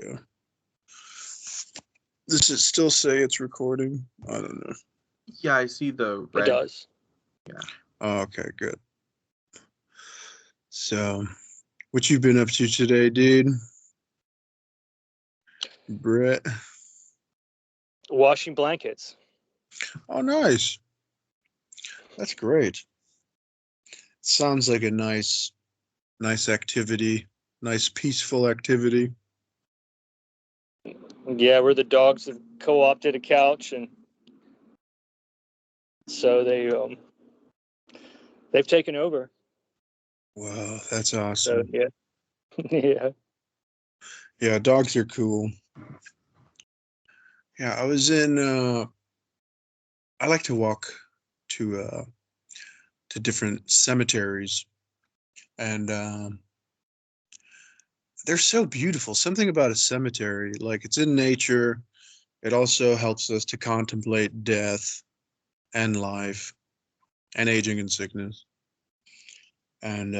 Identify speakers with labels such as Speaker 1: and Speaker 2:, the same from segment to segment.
Speaker 1: go. Does it still say it's recording? I don't know.
Speaker 2: Yeah, I see the red.
Speaker 3: It does.
Speaker 2: Yeah.
Speaker 1: Oh, okay, good. So, what you been up to today, dude? Brett?
Speaker 3: Washing blankets.
Speaker 1: Oh, nice. That's great. Sounds like a nice activity. Nice, peaceful activity.
Speaker 3: Yeah, where the dogs have co-opted a couch, and so they've taken over.
Speaker 1: Wow, that's awesome.
Speaker 3: So yeah, yeah.
Speaker 1: Yeah, dogs are cool. Yeah, I was in. I like to walk to different cemeteries, and they're so beautiful. Something about a cemetery, like it's in nature. It also helps us to contemplate death and life and aging and sickness. And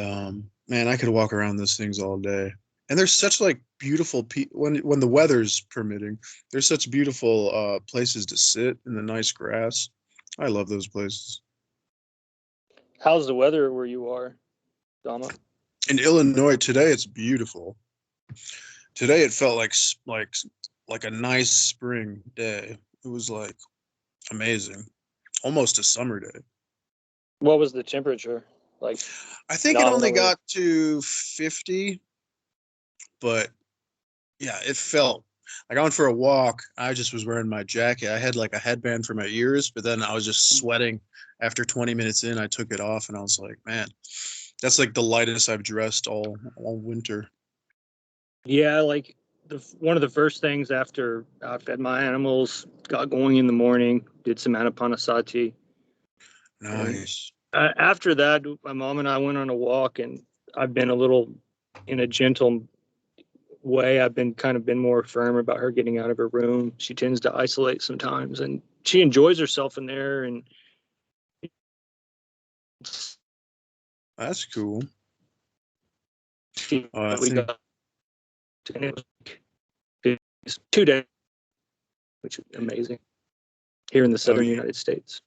Speaker 1: man, I could walk around those things all day. And there's such like beautiful when the weather's permitting. There's such beautiful places to sit in the nice grass. I love those places.
Speaker 3: How's the weather where you are, Dhamma?
Speaker 1: In Illinois today, it's beautiful. Today it felt like a nice spring day. It was like amazing, almost a summer day.
Speaker 3: What was the temperature like?
Speaker 1: I think it only got to 50, but yeah, it felt like I went for a walk. I just was wearing my jacket. I had like a headband for my ears, but then I was just sweating. After 20 minutes in, I took it off, and I was like, man, that's like the lightest I've dressed all winter.
Speaker 3: Yeah, like one of the first things after I fed my animals, got going in the morning, did some anapanasati.
Speaker 1: Nice.
Speaker 3: After that, my mom and I went on a walk, and I've been a little in a gentle way. I've been more firm about her getting out of her room. She tends to isolate sometimes, and she enjoys herself in there. And
Speaker 1: That's cool.
Speaker 3: we got 2 days, which is amazing here in the southern United States.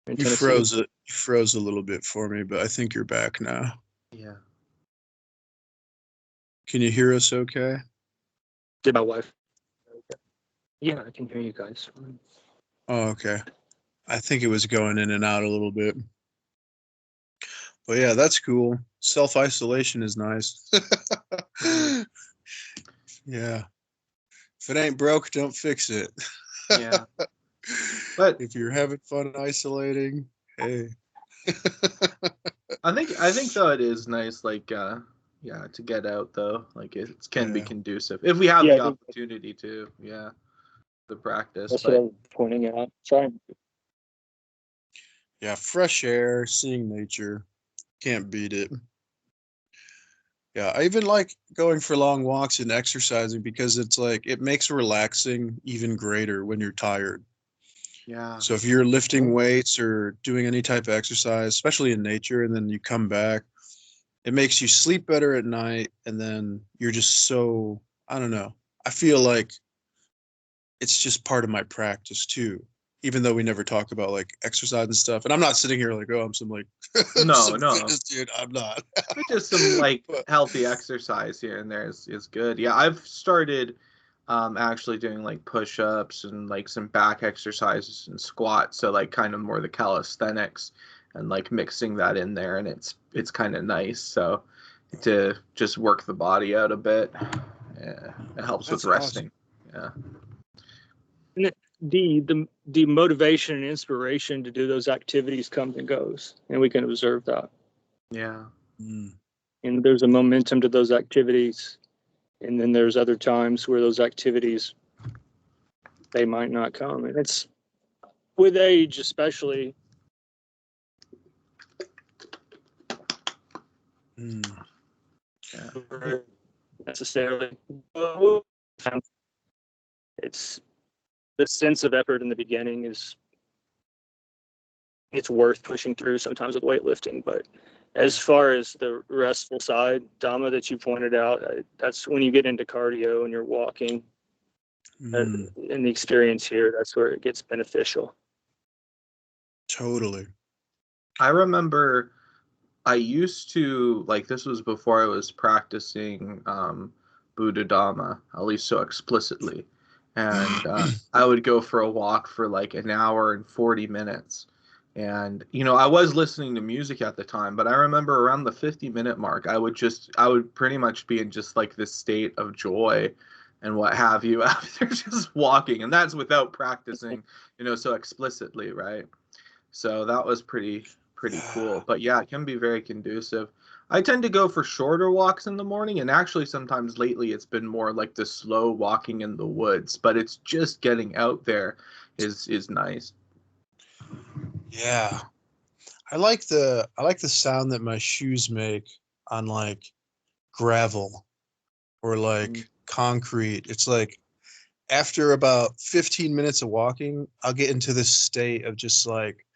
Speaker 1: You froze a little bit for me, but I think you're back now.
Speaker 2: Yeah.
Speaker 1: Can you hear us okay?
Speaker 3: Did my wife? Yeah, I can hear you guys.
Speaker 1: Oh, okay. I think it was going in and out a little bit. But yeah, that's cool. Self-isolation is nice. Yeah. If it ain't broke, don't fix it.
Speaker 2: Yeah. But
Speaker 1: if you're having fun isolating, hey.
Speaker 2: I think though it is nice, like to get out though. Like it can be conducive if we have the opportunity to, the practice.
Speaker 3: That's what I was pointing out. Sorry.
Speaker 1: Yeah, fresh air, seeing nature, can't beat it. Yeah, I even like going for long walks and exercising because it's like it makes relaxing even greater when you're tired.
Speaker 2: Yeah.
Speaker 1: So if you're lifting weights or doing any type of exercise, especially in nature, and then you come back, it makes you sleep better at night, and then you're just so, I don't know. I feel like it's just part of my practice too, even though we never talk about like exercise and stuff. And I'm not sitting here like, oh, I'm some like
Speaker 2: no
Speaker 1: fitness dude. I'm not.
Speaker 2: Just some like healthy exercise here and there is good. Yeah, I've started actually doing like push-ups and like some back exercises and squats, so like kind of more the calisthenics and like mixing that in there, and it's kind of nice. So to just work the body out a bit, it helps with resting. Awesome.
Speaker 3: Yeah. The motivation and inspiration to do those activities comes and goes, and we can observe that.
Speaker 2: Yeah.
Speaker 3: And there's a momentum to those activities, and then there's other times where those activities, they might not come, and it's with age especially. Necessarily, it's the sense of effort in the beginning it's worth pushing through sometimes with weightlifting, but As far as the restful side, Dhamma, that you pointed out, that's when you get into cardio and you're walking. In the experience here, that's where it gets beneficial.
Speaker 1: Totally.
Speaker 2: I remember I used to, like, this was before I was practicing Buddhadasa, at least so explicitly. And I would go for a walk for like an hour and 40 minutes. And, you know, I was listening to music at the time, but I remember around the 50-minute mark, I would pretty much be in just like this state of joy and what have you after just walking. And that's without practicing, you know, so explicitly, right? So that was pretty cool. But yeah, it can be very conducive. I tend to go for shorter walks in the morning, and actually sometimes lately it's been more like the slow walking in the woods, but it's just getting out there is nice.
Speaker 1: Yeah. I like the sound that my shoes make on like gravel or like concrete. It's like after about 15 minutes of walking, I'll get into this state of just like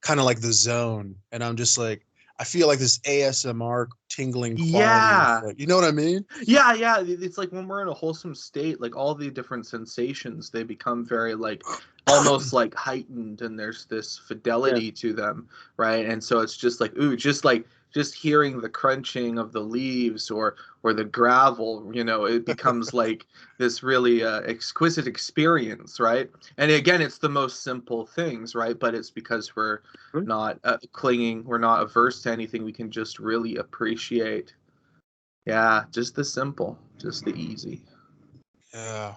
Speaker 1: kind of like the zone, and I'm just like, I feel like this ASMR tingling quality.
Speaker 2: Yeah.
Speaker 1: Like, you know what I mean?
Speaker 2: Yeah. It's like when we're in a wholesome state, like all the different sensations, they become very like almost like heightened, and there's this fidelity to them, right? And so it's just like, ooh, just hearing the crunching of the leaves or the gravel, you know, it becomes like this really exquisite experience, right? And again, it's the most simple things, right? But it's because we're not clinging, we're not averse to anything. We can just really appreciate, just the simple, just the easy.
Speaker 1: Yeah.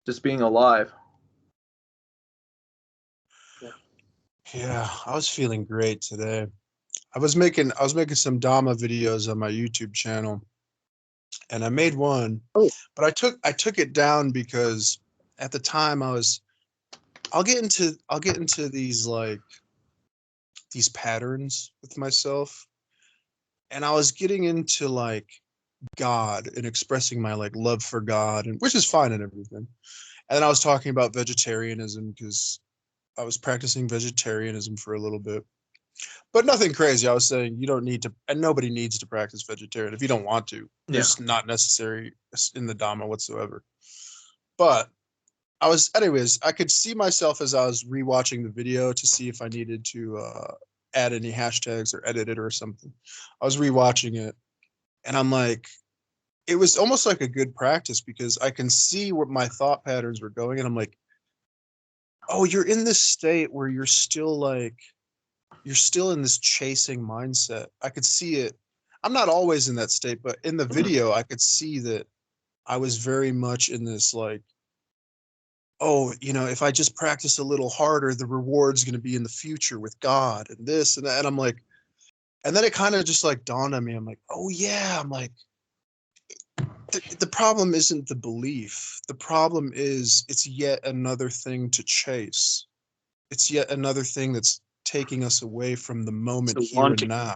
Speaker 2: Just being alive.
Speaker 1: Yeah. I was feeling great today. I was making some Dhamma videos on my YouTube channel, and I made one, but I took it down because at the time I'll get into these like these patterns with myself, and I was getting into like God and expressing my like love for God, and which is fine and everything. And then I was talking about vegetarianism because I was practicing vegetarianism for a little bit. But nothing crazy. I was saying you don't need to, and nobody needs to practice vegetarian if you don't want to. It's not necessary in the Dhamma whatsoever. But anyways, I could see myself as I was rewatching the video to see if I needed to add any hashtags or edit it or something. I was rewatching it, and I'm like, it was almost like a good practice because I can see where my thought patterns were going, and I'm like, oh, you're in this state where you're still in this chasing mindset. I could see it. I'm not always in that state, but in the video, I could see that I was very much in this like, oh, you know, if I just practice a little harder, the reward's going to be in the future with God and this and that. And I'm like, and then it kind of just like dawned on me. I'm like, oh yeah. I'm like, the problem isn't the belief. The problem is it's yet another thing to chase. It's yet another thing that's taking us away from the moment here and now.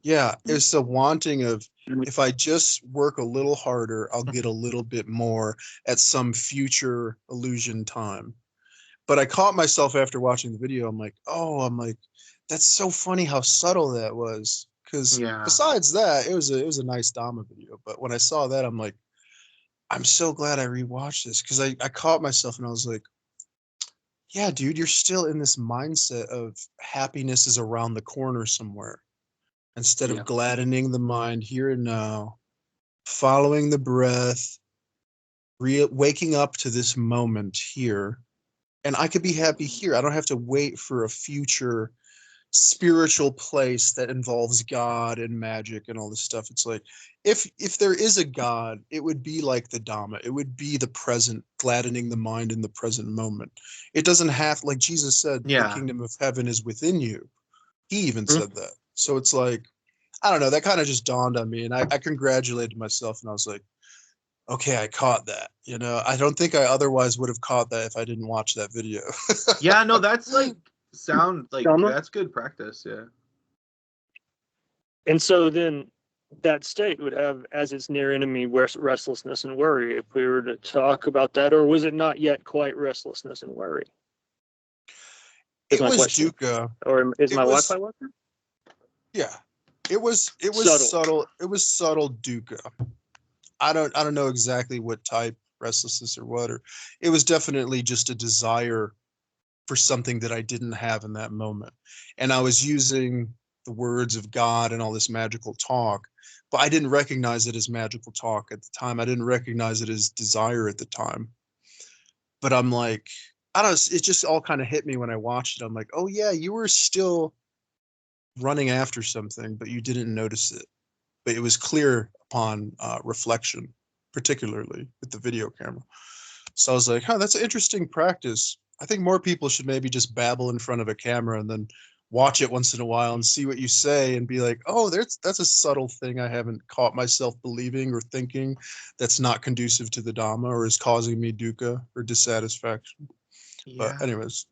Speaker 1: Yeah, it's the wanting of, if I just work a little harder, I'll get a little bit more at some future illusion time. But I caught myself after watching the video. I'm like, that's so funny how subtle that was. Because besides that, it was a nice Dhamma video. But when I saw that, I'm like, I'm so glad I rewatched this, because I caught myself and I was like, yeah, dude, you're still in this mindset of happiness is around the corner somewhere. Instead of gladdening the mind here and now, following the breath, waking up to this moment here. And I could be happy here. I don't have to wait for a future spiritual place that involves God and magic and all this stuff. It's like, if there is a God, it would be like the Dhamma. It would be the present, gladdening the mind in the present moment. It doesn't have, like Jesus said, the kingdom of heaven is within you. He even said that. So it's like, I don't know, that kind of just dawned on me, and I congratulated myself, and I was like, okay, I caught that. You know, I don't think I otherwise would have caught that if I didn't watch that video.
Speaker 2: Yeah, no, that's like that's good practice. Yeah.
Speaker 3: And so then that state would have as its near enemy restlessness and worry, if we were to talk about that, or was it not yet quite restlessness and worry?
Speaker 1: It was dukkha.
Speaker 3: Or is my Wi-Fi working?
Speaker 1: Yeah, it was subtle. It was subtle dukkha. I don't know exactly what type, restlessness or what, or it was definitely just a desire for something that I didn't have in that moment. And I was using the words of God and all this magical talk, but I didn't recognize it as magical talk at the time. I didn't recognize it as desire at the time. But I'm like, I don't know, it just all kind of hit me when I watched it. I'm like, oh yeah, you were still running after something, but you didn't notice it. But it was clear upon reflection, particularly with the video camera. So I was like, huh, that's an interesting practice. I think more people should maybe just babble in front of a camera and then watch it once in a while and see what you say and be like, oh, that's a subtle thing I haven't caught myself believing or thinking that's not conducive to the Dhamma or is causing me dukkha or dissatisfaction.
Speaker 2: Yeah.
Speaker 1: But anyways.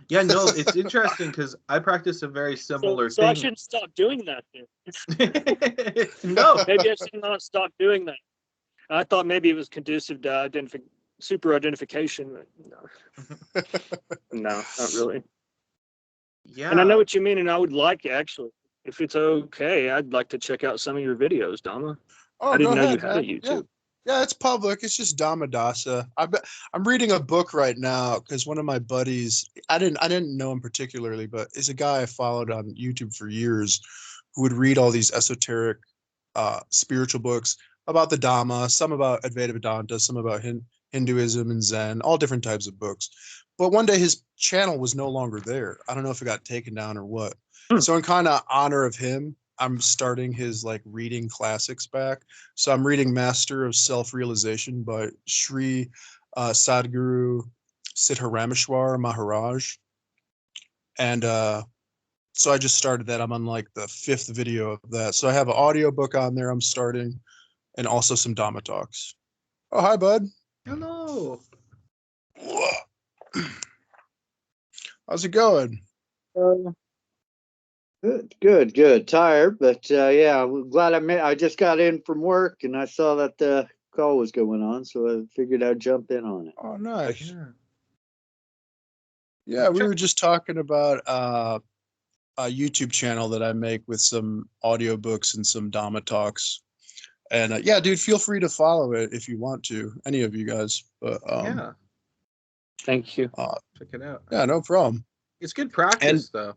Speaker 2: Yeah, no, it's interesting because I practice a very similar
Speaker 3: So I
Speaker 2: thing.
Speaker 3: shouldn't stop doing that then.
Speaker 2: No.
Speaker 3: Maybe I should not stop doing that. I thought maybe it was conducive to super identification. But no, not really.
Speaker 2: Yeah.
Speaker 3: And I know what you mean, and I would like, actually, if it's okay, I'd like to check out some of your videos, Dhamma.
Speaker 1: Oh,
Speaker 3: I didn't
Speaker 1: go
Speaker 3: know
Speaker 1: ahead,
Speaker 3: you had a
Speaker 1: man.
Speaker 3: YouTube.
Speaker 1: Yeah, it's public. It's just Dhammadasa. I'm reading a book right now because one of my buddies, I didn't know him particularly, but is a guy I followed on YouTube for years who would read all these esoteric spiritual books about the Dhamma, some about Advaita Vedanta, some about Hinduism and Zen, all different types of books. But one day his channel was no longer there. I don't know if it got taken down or what. So in kind of honor of him, I'm starting his like reading classics back. So I'm reading Master of Self-Realization by Sri Sadhguru Siddharameshwar Maharaj. And so I just started that. I'm on like the 5th video of that. So I have an audio book on there I'm starting and also some Dhamma talks. Oh, hi, bud.
Speaker 2: Hello.
Speaker 1: How's it going?
Speaker 4: Good. Tired, but yeah, I'm glad I just got in from work and I saw that the call was going on, so I figured I'd jump in on it.
Speaker 1: Oh, nice.
Speaker 2: Yeah.
Speaker 1: Yeah, we were just talking about a YouTube channel that I make with some audiobooks and some Dhamma talks. And yeah, dude, feel free to follow it if you want to, any of you guys. But
Speaker 2: Yeah.
Speaker 3: Thank you.
Speaker 2: Check it out.
Speaker 1: Yeah, no problem.
Speaker 2: It's good practice, though.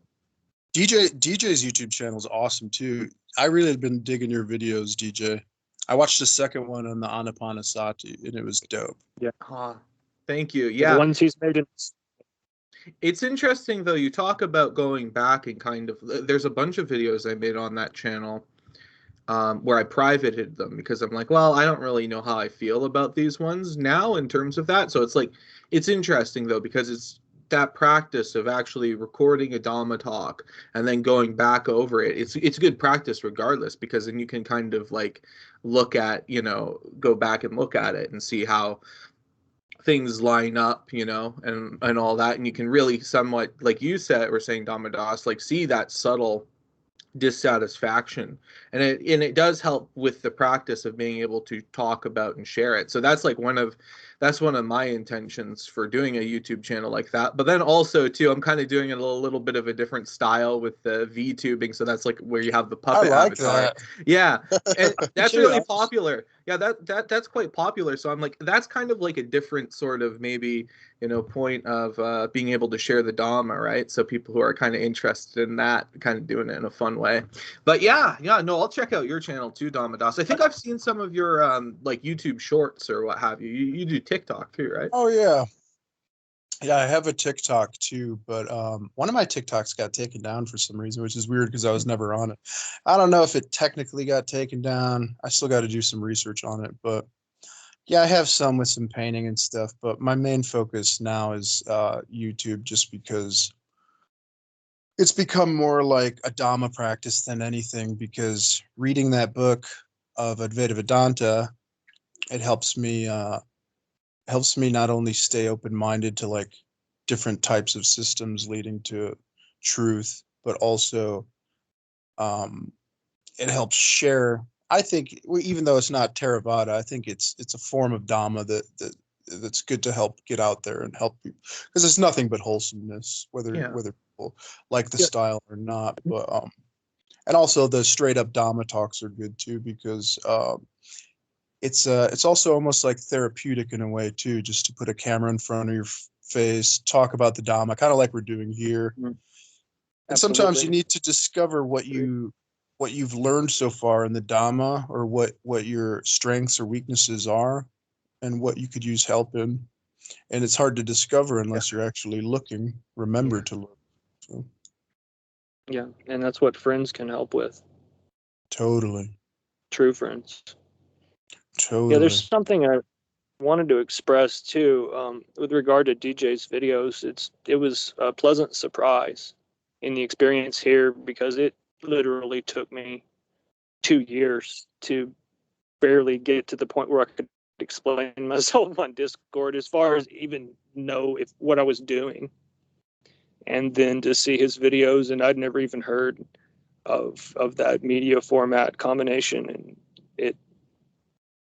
Speaker 1: DJ's YouTube channel is awesome too. I really have been digging your videos, DJ. I watched the second one on the Anapanasati and it was dope.
Speaker 3: Yeah.
Speaker 2: Thank you.
Speaker 3: The
Speaker 2: Yeah.
Speaker 3: ones he's made in.
Speaker 2: It's interesting, though. You talk about going back and kind of, there's a bunch of videos I made on that channel where I privated them because I'm like, well, I don't really know how I feel about these ones now in terms of that. So it's like, it's interesting, though, because it's that practice of actually recording a Dhamma talk and then going back over it. It's good practice regardless, because then you can kind of like look at, go back and look at it and see how things line up, and all that. And you can really somewhat, like you said, or saying Dhammadas, like see that subtle dissatisfaction, and it does help with the practice of being able to talk about and share it. So that's like one of my intentions for doing a YouTube channel like that. But then also too, I'm kind of doing it a little bit of a different style with the VTubing. So that's like where you have the puppet avatar.
Speaker 1: That.
Speaker 2: Yeah, and that's really popular. Yeah, that's quite popular. So I'm like, that's kind of like a different sort of maybe point of being able to share the Dhamma, right? So people who are kind of interested in that, kind of doing it in a fun way. But yeah, no, I'll check out your channel too, Dhammadas. I think I've seen some of your like YouTube shorts or what have you. You do TikTok too, right?
Speaker 1: Oh yeah. Yeah, I have a TikTok too, but one of my TikToks got taken down for some reason, which is weird because I was never on it. I don't know if it technically got taken down. I still got to do some research on it, but yeah, I have some with some painting and stuff, but my main focus now is YouTube, just because it's become more like a Dhamma practice than anything, because reading that book of Advaita Vedanta, it helps me not only stay open-minded to like different types of systems leading to truth, but also it helps share. I think even though it's not Theravada, I think it's a form of Dhamma that's good to help get out there and help people, because it's nothing but wholesomeness, whether people like the style or not. But And also the straight up Dhamma talks are good too, because it's also almost like therapeutic in a way too, just to put a camera in front of your face, talk about the Dhamma, kind of like we're doing here. And sometimes you need to discover what you've learned so far in the Dhamma, or what your strengths or weaknesses are, and what you could use help in. And it's hard to discover unless you're actually looking, remember to look. So.
Speaker 3: Yeah, and that's what friends can help with.
Speaker 1: Totally.
Speaker 3: True friends.
Speaker 1: Totally.
Speaker 3: Yeah, there's something I wanted to express too, with regard to DJ's videos. It was a pleasant surprise in the experience here, because it literally took me 2 years to barely get to the point where I could explain myself on Discord, as far as even know what I was doing. And then to see his videos, and I'd never even heard of that media format combination, and it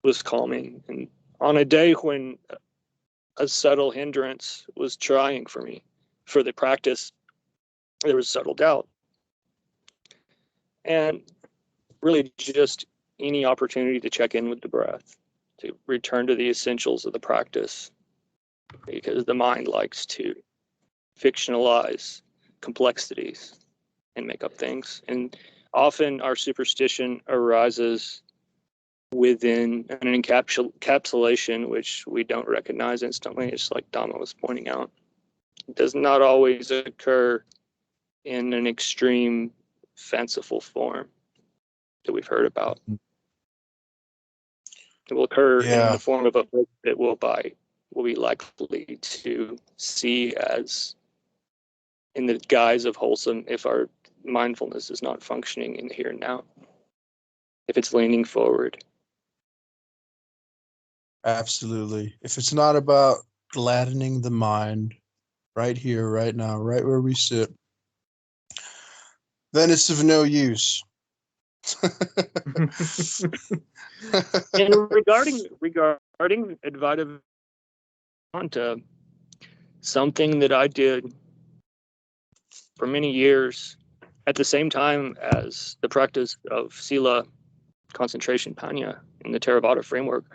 Speaker 3: was calming. And on a day when a subtle hindrance was trying for me for the practice, there was subtle doubt, and really just any opportunity to check in with the breath, to return to the essentials of the practice, because the mind likes to fictionalize complexities and make up things. And often our superstition arises within an encapsulation which we don't recognize instantly, just like Dhamma was pointing out. It does not always occur in an extreme fanciful form that we've heard about. It will occur in the form of a book that we'll be likely to see as in the guise of wholesome, if our mindfulness is not functioning in the here and now, if it's leaning forward.
Speaker 1: Absolutely. If it's not about gladdening the mind right here, right now, right where we sit, then it's of no use.
Speaker 3: And regarding Advaita Vedanta, something that I did for many years at the same time as the practice of Sila, concentration, Panya in the Theravada framework,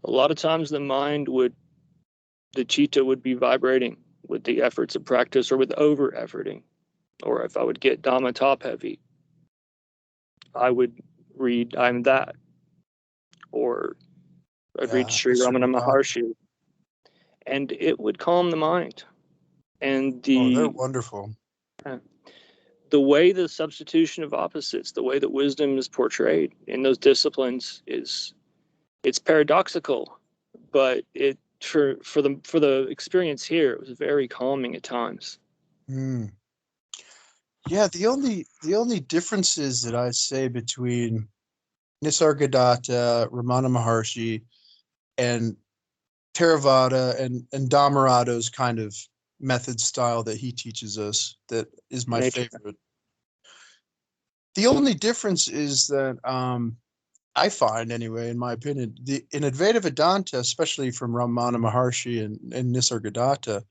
Speaker 3: a lot of times the chitta would be vibrating with the efforts of practice, or with over efforting. Or if I would get Dhamma top heavy, I would read I'm That, or I'd read Sri Ramana Maharshi, and it would calm the mind. And
Speaker 1: they're wonderful.
Speaker 3: The way the substitution of opposites, the way that wisdom is portrayed in those disciplines it's paradoxical, but for the experience here, it was very calming at times.
Speaker 1: Yeah, the only differences that I say between Nisargadatta, Ramana Maharshi, and Theravada and Dhammarato's kind of method style that he teaches us, that is my favorite. The only difference is that I find, anyway, in my opinion, in Advaita Vedanta, especially from Ramana Maharshi and Nisargadatta,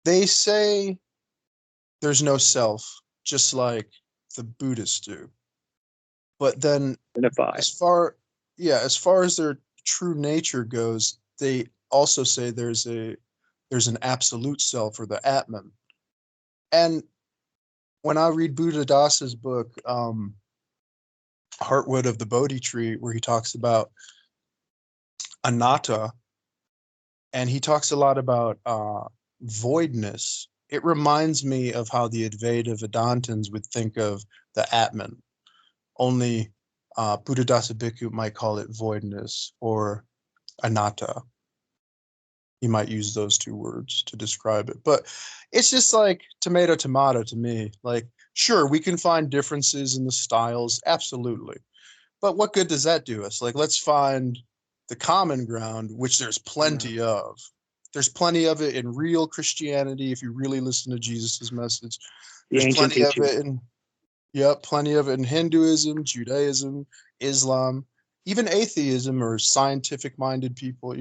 Speaker 1: they say there's no self, just like the Buddhists do. But then, as far as their true nature goes, they also say there's an absolute self, or the Atman. And when I read Buddhadasa's book, Heartwood of the Bodhi Tree, where he talks about anatta, and he talks a lot about voidness, it reminds me of how the Advaita Vedantins would think of the Atman. Only Buddhadasa Bhikkhu might call it voidness, or anatta. He might use those two words to describe it. But it's just like tomato to me. Like, sure, we can find differences in the styles, absolutely. But what good does that do us? Like, let's find the common ground, which there's plenty of. There's plenty of it in real Christianity, if you really listen to Jesus's message. There's plenty of it plenty of it in Hinduism, Judaism, Islam, even atheism, or scientific-minded people.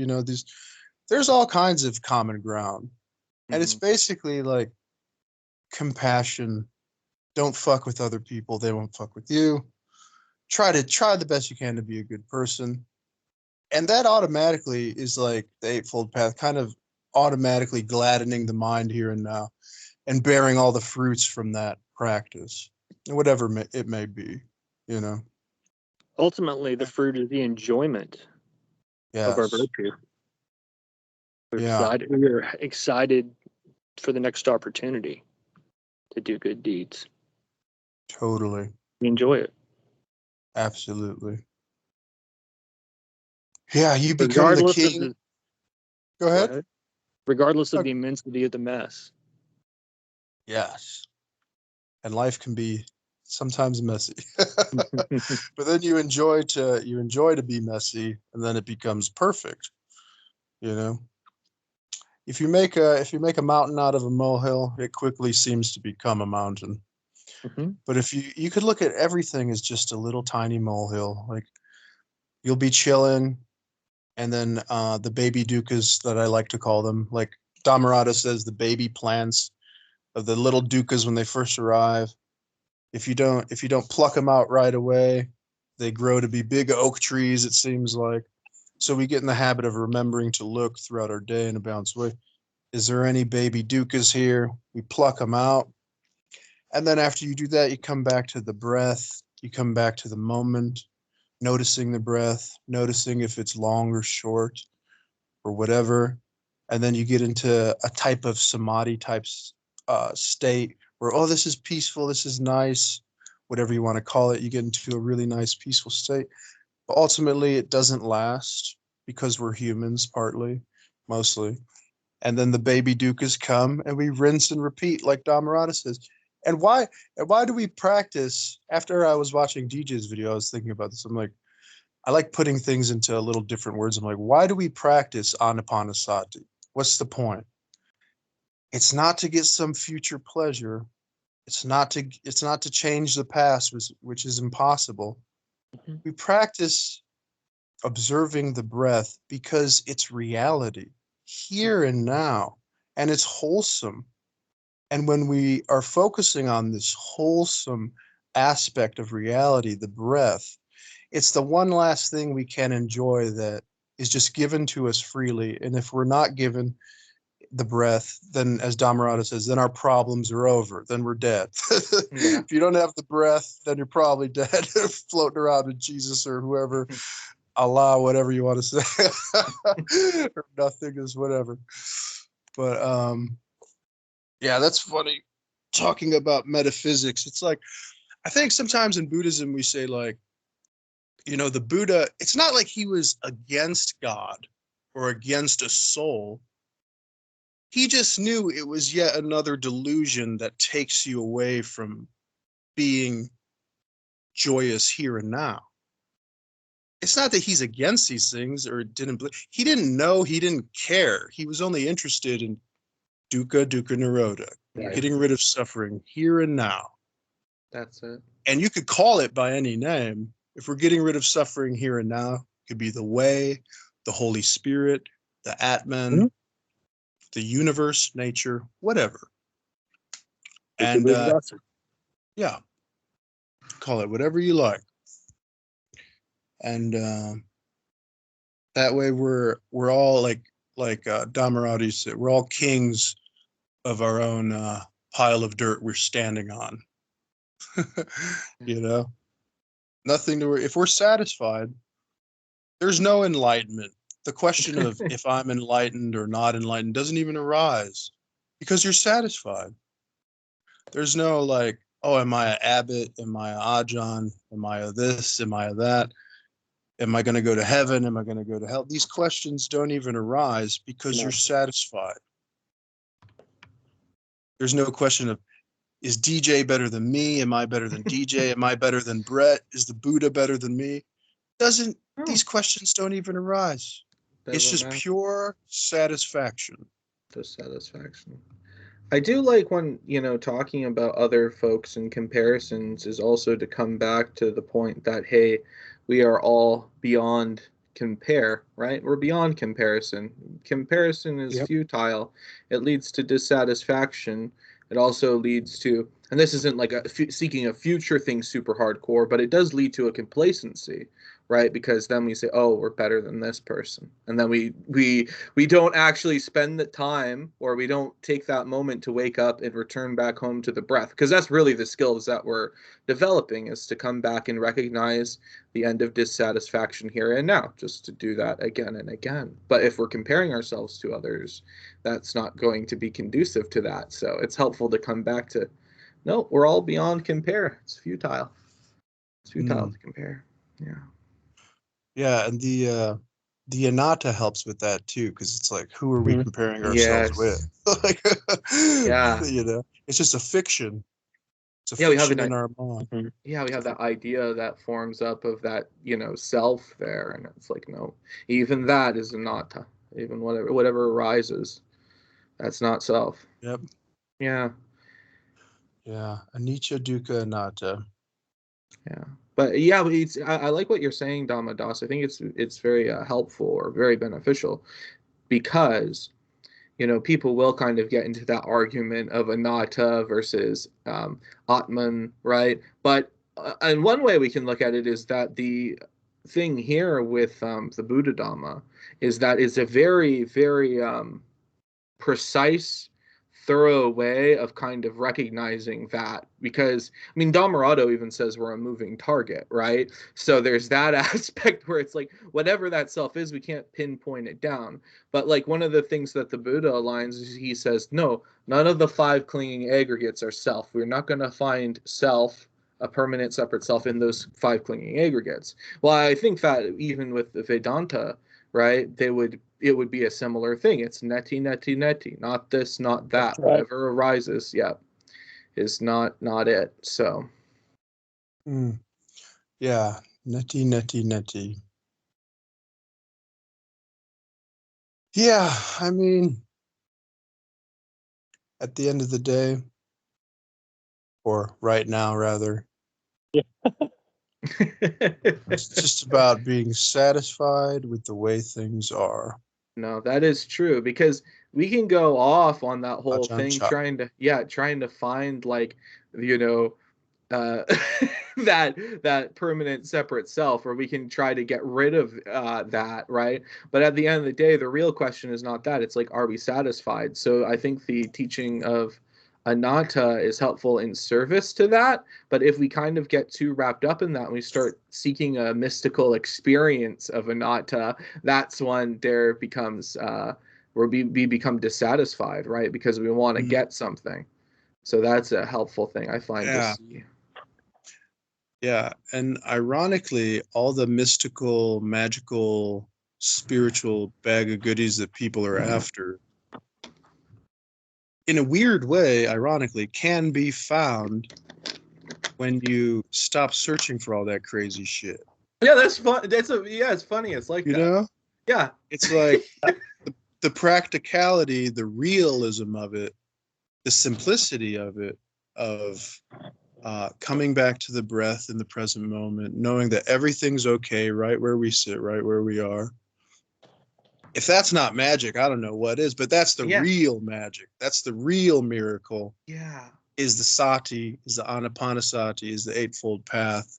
Speaker 1: There's all kinds of common ground. And it's basically like compassion Don't fuck with other people. They won't fuck with you. Try the best you can to be a good person. And that automatically is like the Eightfold Path, kind of automatically gladdening the mind here and now and bearing all the fruits from that practice, whatever it may be, you know.
Speaker 3: Ultimately, the fruit is the enjoyment of our
Speaker 1: Yes.
Speaker 3: virtue.
Speaker 1: Yeah.
Speaker 3: We're excited for the next opportunity to do good deeds.
Speaker 1: Totally.
Speaker 3: We enjoy it.
Speaker 1: Absolutely. Yeah, you become the
Speaker 3: Regardless of
Speaker 1: king. Go ahead.
Speaker 3: Regardless of the immensity of the mess.
Speaker 1: Yes. And life can be sometimes messy. But then you enjoy to be messy, and then it becomes perfect, you know. If you make a mountain out of a molehill, it quickly seems to become a mountain. But if you could look at everything as just a little tiny molehill, like you'll be chilling, and then the baby dukkha's that I like to call them, like Dhammarato says, the baby plants of the little dukkha's when they first arrive. If you don't pluck them out right away, they grow to be big oak trees, it seems like. So we get in the habit of remembering to look throughout our day in a balanced way. Is there any baby dukkha's here? We pluck them out. And then after you do that, you come back to the breath. You come back to the moment, noticing the breath, noticing if it's long or short or whatever. And then you get into a type of samadhi type state where, oh, this is peaceful, this is nice, whatever you want to call it. You get into a really nice, peaceful state. But ultimately, it doesn't last because we're humans, partly, mostly. And then the baby dukkha's come, and we rinse and repeat, like Dhammarato says. And why do we practice? After I was watching DJ's video, I was thinking about this. I'm like, I like putting things into a little different words. I'm like, why do we practice anapanasati? What's the point? It's not to get some future pleasure. It's not to change the past, which is impossible. We practice observing the breath because it's reality here and now, and it's wholesome. And when we are focusing on this wholesome aspect of reality, the breath, it's the one last thing we can enjoy that is just given to us freely. And if we're not given the breath, then, as Dhammarato says, then our problems are over. Then we're dead. If you don't have the breath, then you're probably dead, floating around with Jesus or whoever, Allah, whatever you want to say, or nothing is whatever. But yeah, that's funny. Talking about metaphysics, it's like, I think sometimes in Buddhism we say, like, you know, the Buddha, it's not like he was against God or against a soul. He just knew it was yet another delusion that takes you away from being joyous here and now. It's not that he's against these things or didn't believe. He didn't know, he didn't care. He was only interested in dukkha, dukkha nirodha, getting rid of suffering here and now.
Speaker 2: That's it.
Speaker 1: And you could call it by any name. If we're getting rid of suffering here and now, it could be the way, the Holy Spirit, the Atman, the universe, nature, whatever. And yeah, call it whatever you like. And that way we're all like Dhammarato said, we're all kings of our own pile of dirt we're standing on. You know, nothing to worry. If we're satisfied, there's no enlightenment. The question of if I'm enlightened or not enlightened doesn't even arise because you're satisfied. There's no like, oh, am I an abbot? Am I an Ajahn? Am I a this? Am I a that? Am I going to go to heaven? Am I going to go to hell? These questions don't even arise because you're satisfied. There's no question of, is DJ better than me? Am I better than DJ? Am I better than Brett? Is the Buddha better than me? These questions don't even arise. It's just pure satisfaction.
Speaker 2: Just satisfaction. I do like when, talking about other folks and comparisons is also to come back to the point that, hey, we are all beyond compare, right? We're beyond comparison. Comparison is futile. It leads to dissatisfaction. It also leads to and this isn't like seeking a future thing super hardcore, but it does lead to a complacency, right? Because then we say, oh, we're better than this person, and then we don't actually spend the time, or we don't take that moment to wake up and return back home to the breath, because that's really the skills that we're developing, is to come back and recognize the end of dissatisfaction here and now, just to do that again and again. But if we're comparing ourselves to others, that's not going to be conducive to that. So it's helpful to come back to, no, we're all beyond compare. It's futile. It's futile to compare. Yeah.
Speaker 1: Yeah, and the anatta helps with that too, because it's like, who are we comparing ourselves with? Like,
Speaker 2: yeah,
Speaker 1: you know, it's just a fiction. It's a
Speaker 2: we have
Speaker 1: fiction in our mind.
Speaker 2: Yeah, we have that idea that forms up of that, you know, self there, and it's like, no, even that is anatta. Even whatever arises, that's not self.
Speaker 1: Yep.
Speaker 2: Yeah.
Speaker 1: Yeah. Anicca, dukkha, anatta.
Speaker 2: Yeah. But yeah, I like what you're saying, Dhamma. I think it's very helpful or very beneficial, because, you know, people will kind of get into that argument of anatta versus atman, right? But and one way we can look at it is that the thing here with the Buddha Dhamma is that it's a very, very precise, thorough way of kind of recognizing that, because I mean, Dhammarato even says we're a moving target, right? So there's that aspect where it's like, whatever that self is, we can't pinpoint it down. But like, one of the things that the Buddha aligns is, he says, no, none of the 5 clinging aggregates are self. We're not going to find self, a permanent separate self, in those 5 clinging aggregates. Well, I think that even with the Vedanta, right, it would be a similar thing. It's neti, neti, neti, not this, not that.
Speaker 3: Right.
Speaker 2: Whatever arises, is not it. So.
Speaker 1: Yeah, neti, neti, neti. Yeah, I mean, at the end of the day, or right now rather, it's just about being satisfied with the way things are.
Speaker 2: No, that is true, because we can go off on that whole thing,
Speaker 1: Cha-cha-cha.
Speaker 2: trying to find, like, you know, that permanent separate self, or we can try to get rid of that, right? But at the end of the day, the real question is not that. It's like, are we satisfied? So I think the teaching of anatta is helpful in service to that. But if we kind of get too wrapped up in that and we start seeking a mystical experience of anatta, that's when there becomes where we become dissatisfied, right? Because we want to get something. So that's a helpful thing, I find, to see.
Speaker 1: Yeah, and ironically, all the mystical, magical, spiritual bag of goodies that people are after, in a weird way, ironically, can be found when you stop searching for all that crazy shit.
Speaker 2: Yeah, that's fun. It's funny. It's like
Speaker 1: you know?
Speaker 2: Yeah.
Speaker 1: It's like the practicality, the realism of it, the simplicity of it, of coming back to the breath in the present moment, knowing that everything's okay right where we sit, right where we are. If that's not magic, I don't know what is, but that's the real magic. That's the real miracle.
Speaker 2: Yeah.
Speaker 1: Is the sati, is the anapanasati, is the eightfold path,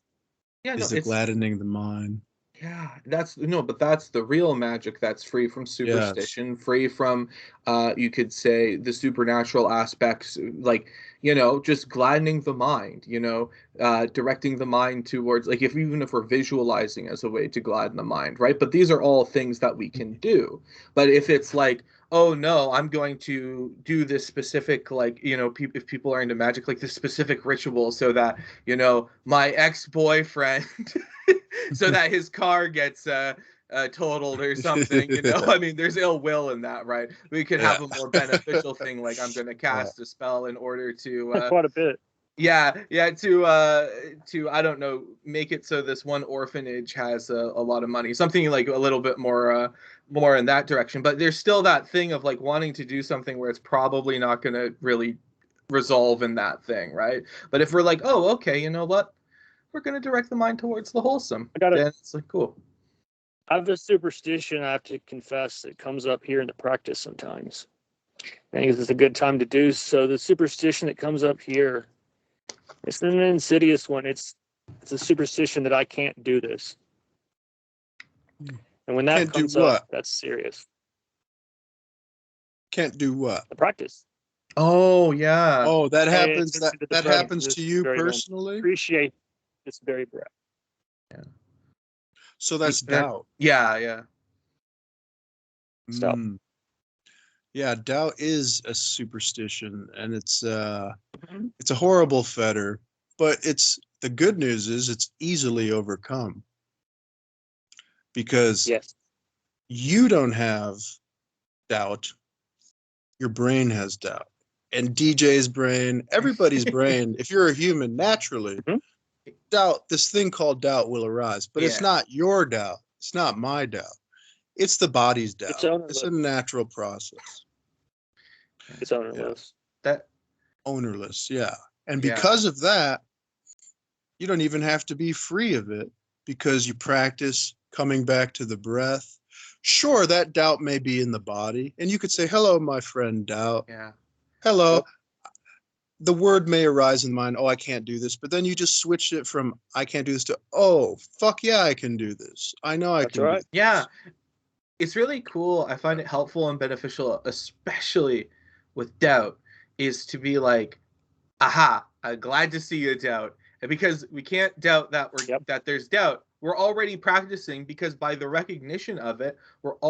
Speaker 1: is the gladdening the mind.
Speaker 2: Yeah, that's the real magic, that's free from superstition, free from, you could say, the supernatural aspects, like, you know, just gladdening the mind, you know, directing the mind towards, like, even if we're visualizing as a way to gladden the mind, right? But these are all things that we can do. But if it's like, oh no, I'm going to do this specific, like, you know, if people are into magic, like this specific ritual so that, you know, my ex-boyfriend so that his car gets totaled or something, you know. I mean, there's ill will in that, right? We could have a more beneficial thing, like, I'm going to cast a spell in order to
Speaker 3: quite a bit.
Speaker 2: To I don't know, make it so this one orphanage has a lot of money, something like a little bit more in that direction. But there's still that thing of, like, wanting to do something where it's probably not going to really resolve in that thing, right? But if we're like, oh, okay, you know what, we're going to direct the mind towards the wholesome, then it's like, cool.
Speaker 3: I have a superstition, I have to confess, that comes up here in the practice sometimes. I think it's a good time to do so. The superstition that comes up here It's an insidious one. It's a superstition that I can't do this. And when that
Speaker 1: Can't do
Speaker 3: comes
Speaker 1: what?
Speaker 3: up, that's serious.
Speaker 1: Can't do what?
Speaker 3: The practice.
Speaker 2: Oh yeah.
Speaker 1: Oh, that
Speaker 3: Pay
Speaker 1: happens.
Speaker 3: attention to the
Speaker 1: That
Speaker 3: breath,
Speaker 1: happens
Speaker 3: this
Speaker 1: to you
Speaker 3: very moment.
Speaker 1: personally.
Speaker 3: Appreciate this very breath.
Speaker 1: So that's doubt.
Speaker 2: Yeah.
Speaker 3: Stop.
Speaker 1: Yeah, doubt is a superstition, and it's a horrible fetter. But the good news is it's easily overcome because
Speaker 3: Yes.
Speaker 1: you don't have doubt. Your brain has doubt, and DJ's brain, everybody's brain. If you're a human, naturally, doubt. This thing called doubt will arise, but it's not your doubt. It's not my doubt. It's the body's doubt. It's a natural process.
Speaker 3: It's ownerless.
Speaker 2: That
Speaker 1: ownerless, yeah. And because of that, you don't even have to be free of it because you practice coming back to the breath. Sure, that doubt may be in the body, and you could say, "Hello, my friend, doubt."
Speaker 2: Yeah.
Speaker 1: Hello. Yep. The word may arise in the mind, "Oh, I can't do this," but then you just switch it from "I can't do this" to "Oh, fuck yeah, I can do this. I know I can do this."
Speaker 2: Yeah. It's really cool. I find it helpful and beneficial, especially with doubt, is to be like, aha, I'm glad to see you doubt. And because we can't doubt that that there's doubt, we're already practicing, because by the recognition of it,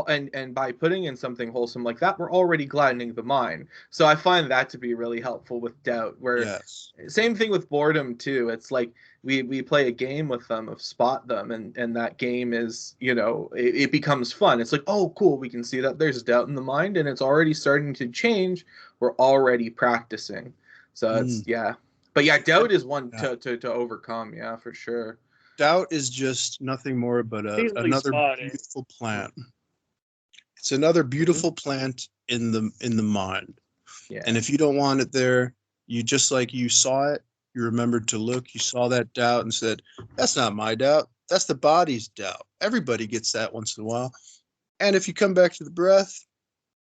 Speaker 2: and by putting in something wholesome like that, we're already gladdening the mind. So I find that to be really helpful with doubt. Where same thing with boredom too. It's like we play a game with them of spot them, and that game is, it becomes fun. It's like, oh cool, we can see that there's doubt in the mind and it's already starting to change. We're already practicing. So it's but doubt is one to overcome, for sure.
Speaker 1: Doubt is just nothing more but another beautiful plant. It's another beautiful plant in the mind. Yeah. And if you don't want it there, you just like you saw it, you remembered to look, you saw that doubt and said, "That's not my doubt. That's the body's doubt." Everybody gets that once in a while. And if you come back to the breath,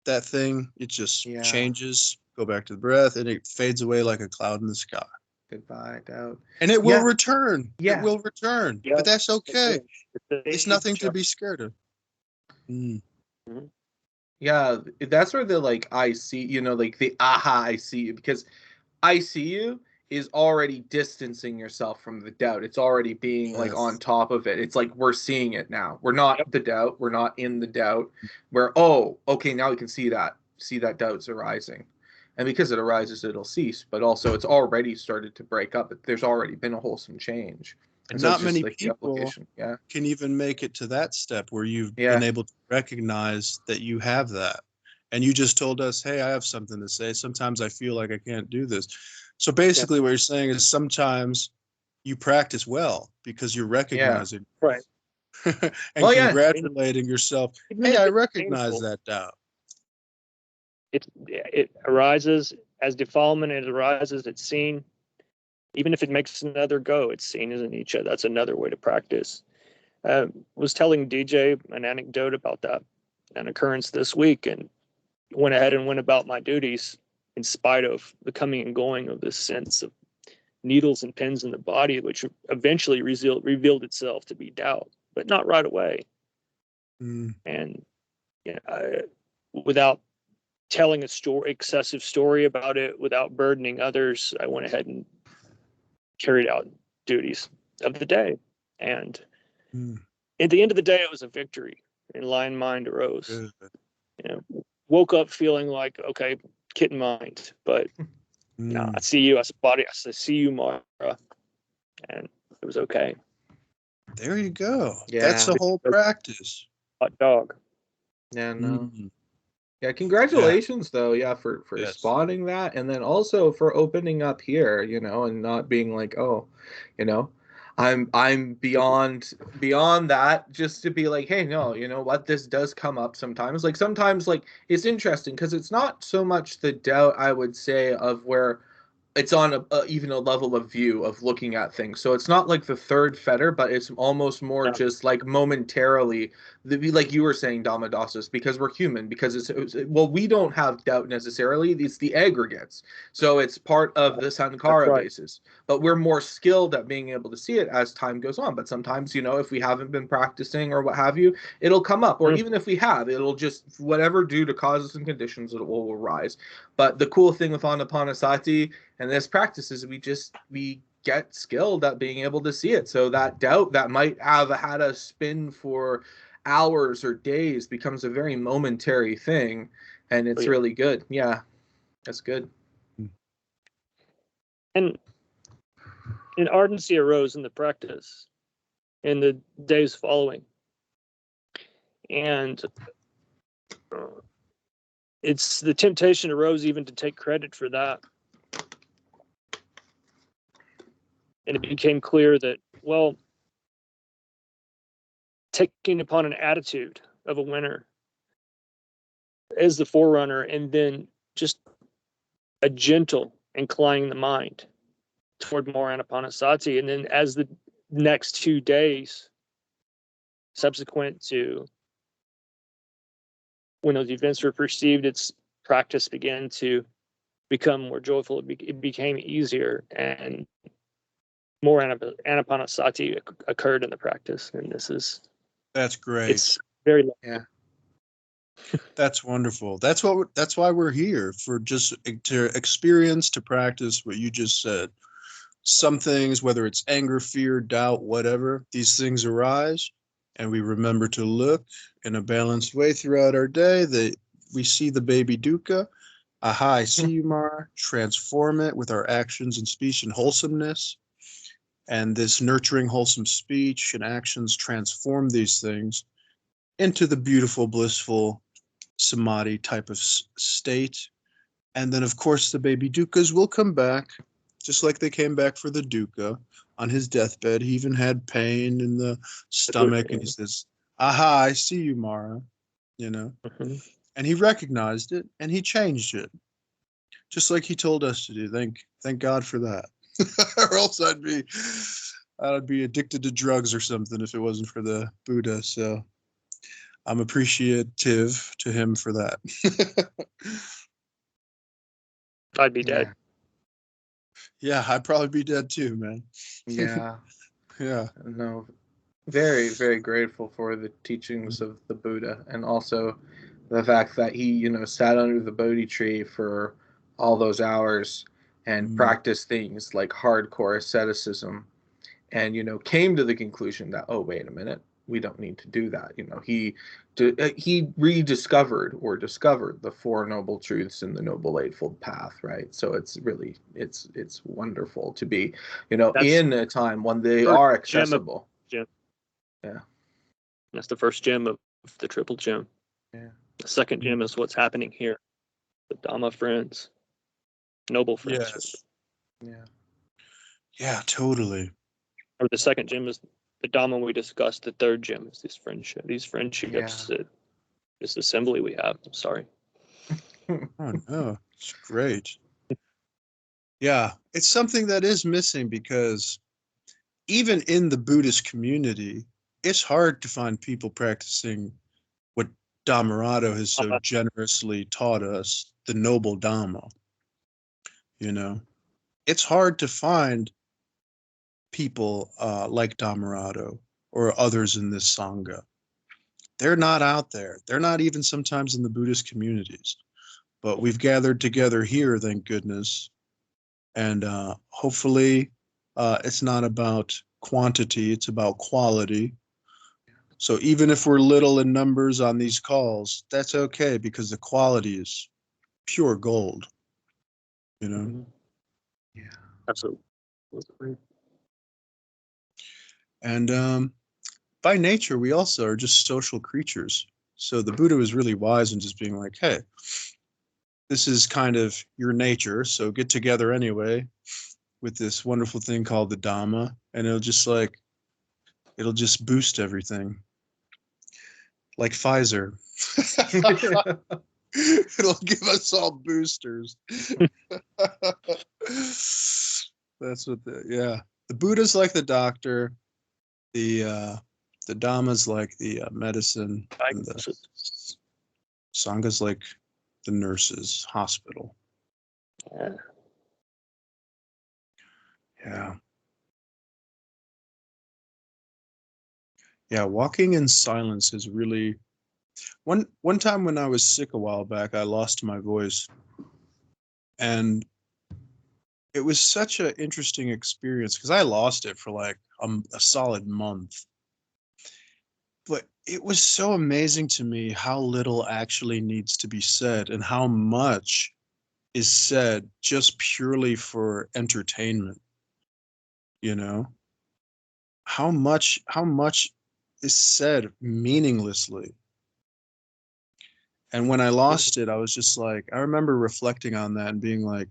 Speaker 1: that thing, it just changes. Go back to the breath, and it fades away like a cloud in the sky.
Speaker 2: Goodbye, doubt.
Speaker 1: And it will return.
Speaker 2: Yeah.
Speaker 1: It will return. Yeah. But that's okay. It's nothing to be scared of.
Speaker 2: Yeah, that's where the I see, like the aha, I see you, because I see you is already distancing yourself from the doubt. It's already being on top of it. It's like we're seeing it now. We're not the doubt. We're not in the doubt. We're, oh, okay, now we can see that doubt's arising. And because it arises, it'll cease. But also, it's already started to break up. There's already been a wholesome change.
Speaker 1: And so not many people can even make it to that step where you've been able to recognize that you have that. And you just told us, hey, I have something to say. Sometimes I feel like I can't do this. So basically what you're saying is sometimes you practice well because you're recognizing.
Speaker 3: Right.
Speaker 1: And congratulating yourself. Hey, I recognize that doubt.
Speaker 3: It arises as defilement. It arises. It's seen. Even if it makes another go, it's seen as an each other. That's another way to practice. Was telling DJ an anecdote about an occurrence this week, and went ahead and went about my duties in spite of the coming and going of this sense of needles and pins in the body, which eventually revealed itself to be doubt, but not right away. And without telling excessive story about it, without burdening others, I went ahead and carried out duties of the day. And at the end of the day, it was a victory. Enlightened mind arose. Woke up feeling like, okay, kitten mind, but I see you as a body. I see you, Mara, and it was okay.
Speaker 1: There you go. That's the whole practice.
Speaker 3: Hot dog.
Speaker 2: Yeah, no. Yeah, congratulations though, for spotting that, and then also for opening up here, and not being like, oh, I'm beyond that, just to be like, hey, no, you know what, this does come up sometimes. Like sometimes, like it's interesting because it's not so much the doubt, I would say, of where it's on even a level of view of looking at things. So it's not like the third fetter, but it's almost more just like momentarily like you were saying, Dhammadasas, because we're human, because well, we don't have doubt necessarily. It's the aggregates. So it's part of the Sankara
Speaker 3: right.
Speaker 2: basis. But we're more skilled at being able to see it as time goes on. But sometimes, if we haven't been practicing or what have you, it'll come up. Or even if we have, it'll just, whatever due to causes and conditions, it will arise. But the cool thing with Anapanasati and this practice is we get skilled at being able to see it. So that doubt that might have had us spin for hours or days becomes a very momentary thing, and it's really good. Yeah, that's good.
Speaker 3: And an ardency arose in the practice in the days following, and it's the temptation arose even to take credit for that. And it became clear that, well, taking upon an attitude of a winner as the forerunner, and then just a gentle inclining the mind toward more anapanasati. And then as the next 2 days subsequent to when those events were perceived, its practice began to become more joyful. It became easier, and more anapanasati occurred in the practice. And
Speaker 1: That's great.
Speaker 3: It's very,
Speaker 2: yeah.
Speaker 1: That's wonderful. That's why we're here, for just to experience, to practice what you just said. Some things, whether it's anger, fear, doubt, whatever, these things arise, and we remember to look in a balanced way throughout our day. We see the baby dukkha. Aha, I see you, Mara. Transform it with our actions and speech and wholesomeness. And this nurturing, wholesome speech and actions transform these things into the beautiful, blissful samadhi type of state. And then, of course, the baby dukkhas will come back, just like they came back for the dukkha on his deathbed. He even had pain in the stomach, and he says, aha, I see you, Mara,
Speaker 3: Mm-hmm.
Speaker 1: And he recognized it, and he changed it, just like he told us to do. Thank God for that. Or else I'd be addicted to drugs or something if it wasn't for the Buddha. So I'm appreciative to him for that.
Speaker 3: I'd be dead.
Speaker 1: Yeah, I'd probably be dead too, man.
Speaker 2: Yeah.
Speaker 1: Yeah.
Speaker 2: No, very, very grateful for the teachings of the Buddha, and also the fact that he, sat under the Bodhi tree for all those hours and practiced things like hardcore asceticism, and, came to the conclusion that, oh, wait a minute, we don't need to do that. He rediscovered or discovered the Four Noble Truths in the Noble Eightfold Path, right? So it's really, it's wonderful to be, in a time when they are accessible. Yeah.
Speaker 3: That's the first gem of the triple gem.
Speaker 2: Yeah.
Speaker 3: The second gem is what's happening here. The Dhamma friends, noble friends.
Speaker 1: Yes.
Speaker 2: Yeah.
Speaker 1: Yeah, totally.
Speaker 3: Or the second gem is the Dhamma we discussed. The third gem is this friendship. These friendships, this assembly we have. I'm sorry.
Speaker 1: Oh no, it's great. Yeah, it's something that is missing, because even in the Buddhist community, it's hard to find people practicing what Dhammarato has so generously taught us, the noble Dhamma. It's hard to find people like Dhammarato or others in this Sangha. They're not out there. They're not even sometimes in the Buddhist communities. But we've gathered together here, thank goodness. And hopefully it's not about quantity, it's about quality. So even if we're little in numbers on these calls, that's okay, because the quality is pure gold.
Speaker 3: Yeah, absolutely.
Speaker 1: And by nature, we also are just social creatures. So the Buddha was really wise in just being like, hey, this is kind of your nature, so get together anyway with this wonderful thing called the Dhamma, and it'll just boost everything. Like Pfizer. It'll give us all boosters. That's what the Buddha's like the doctor. The The Dhamma's like the medicine, and the
Speaker 3: Diagnosis.
Speaker 1: Sangha's like the nurses, hospital.
Speaker 3: Yeah.
Speaker 1: Yeah. Yeah, walking in silence is really one time when I was sick a while back, I lost my voice. And it was such an interesting experience because I lost it for like a solid month. But it was so amazing to me how little actually needs to be said and how much is said just purely for entertainment. You know, how much is said meaninglessly. And when I lost it, I was just like, I remember reflecting on that and being like,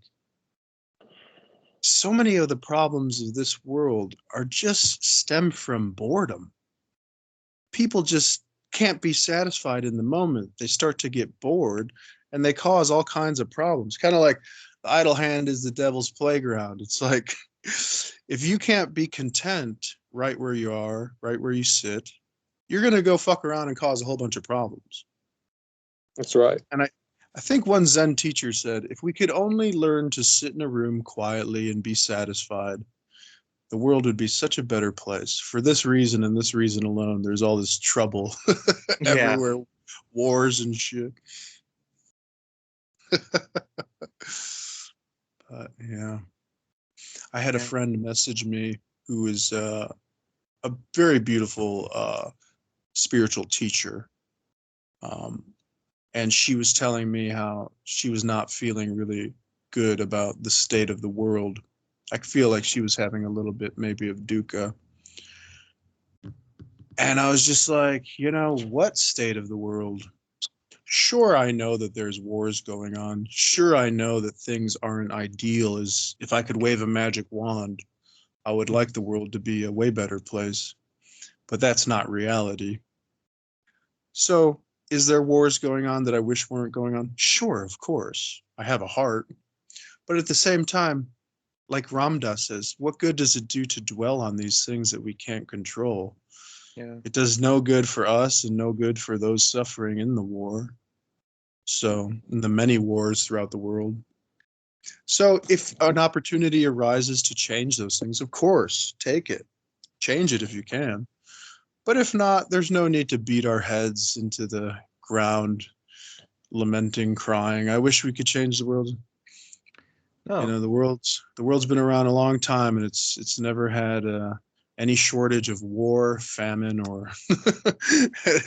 Speaker 1: so many of the problems of this world are just stem from boredom. People just can't be satisfied in the moment. They start to get bored and they cause all kinds of problems. Kind of like the idle hand is the devil's playground. It's like if you can't be content right where you are, right where you sit, you're going to go fuck around and cause a whole bunch of problems.
Speaker 3: That's right.
Speaker 1: And I think one Zen teacher said, if we could only learn to sit in a room quietly and be satisfied, the world would be such a better place. For this reason and this reason alone, there's all this trouble everywhere, wars and shit. But yeah, I had a friend message me who is a very beautiful spiritual teacher. And she was telling me how she was not feeling really good about the state of the world. I feel like she was having a little bit maybe of dukkha. And I was just like, what state of the world? Sure, I know that there's wars going on. Sure, I know that things aren't ideal. As if I could wave a magic wand, I would like the world to be a way better place. But that's not reality. So, is there wars going on that I wish weren't going on? Sure, of course. I have a heart. But at the same time, like Ram Dass says, what good does it do to dwell on these things that we can't control?
Speaker 3: Yeah.
Speaker 1: It does no good for us and no good for those suffering in the war. So, in the many wars throughout the world. So, if an opportunity arises to change those things, of course, take it. Change it if you can. But if not, there's no need to beat our heads into the ground, lamenting, crying. I wish we could change the world.
Speaker 2: No.
Speaker 1: The world's been around a long time, and it's never had any shortage of war, famine, or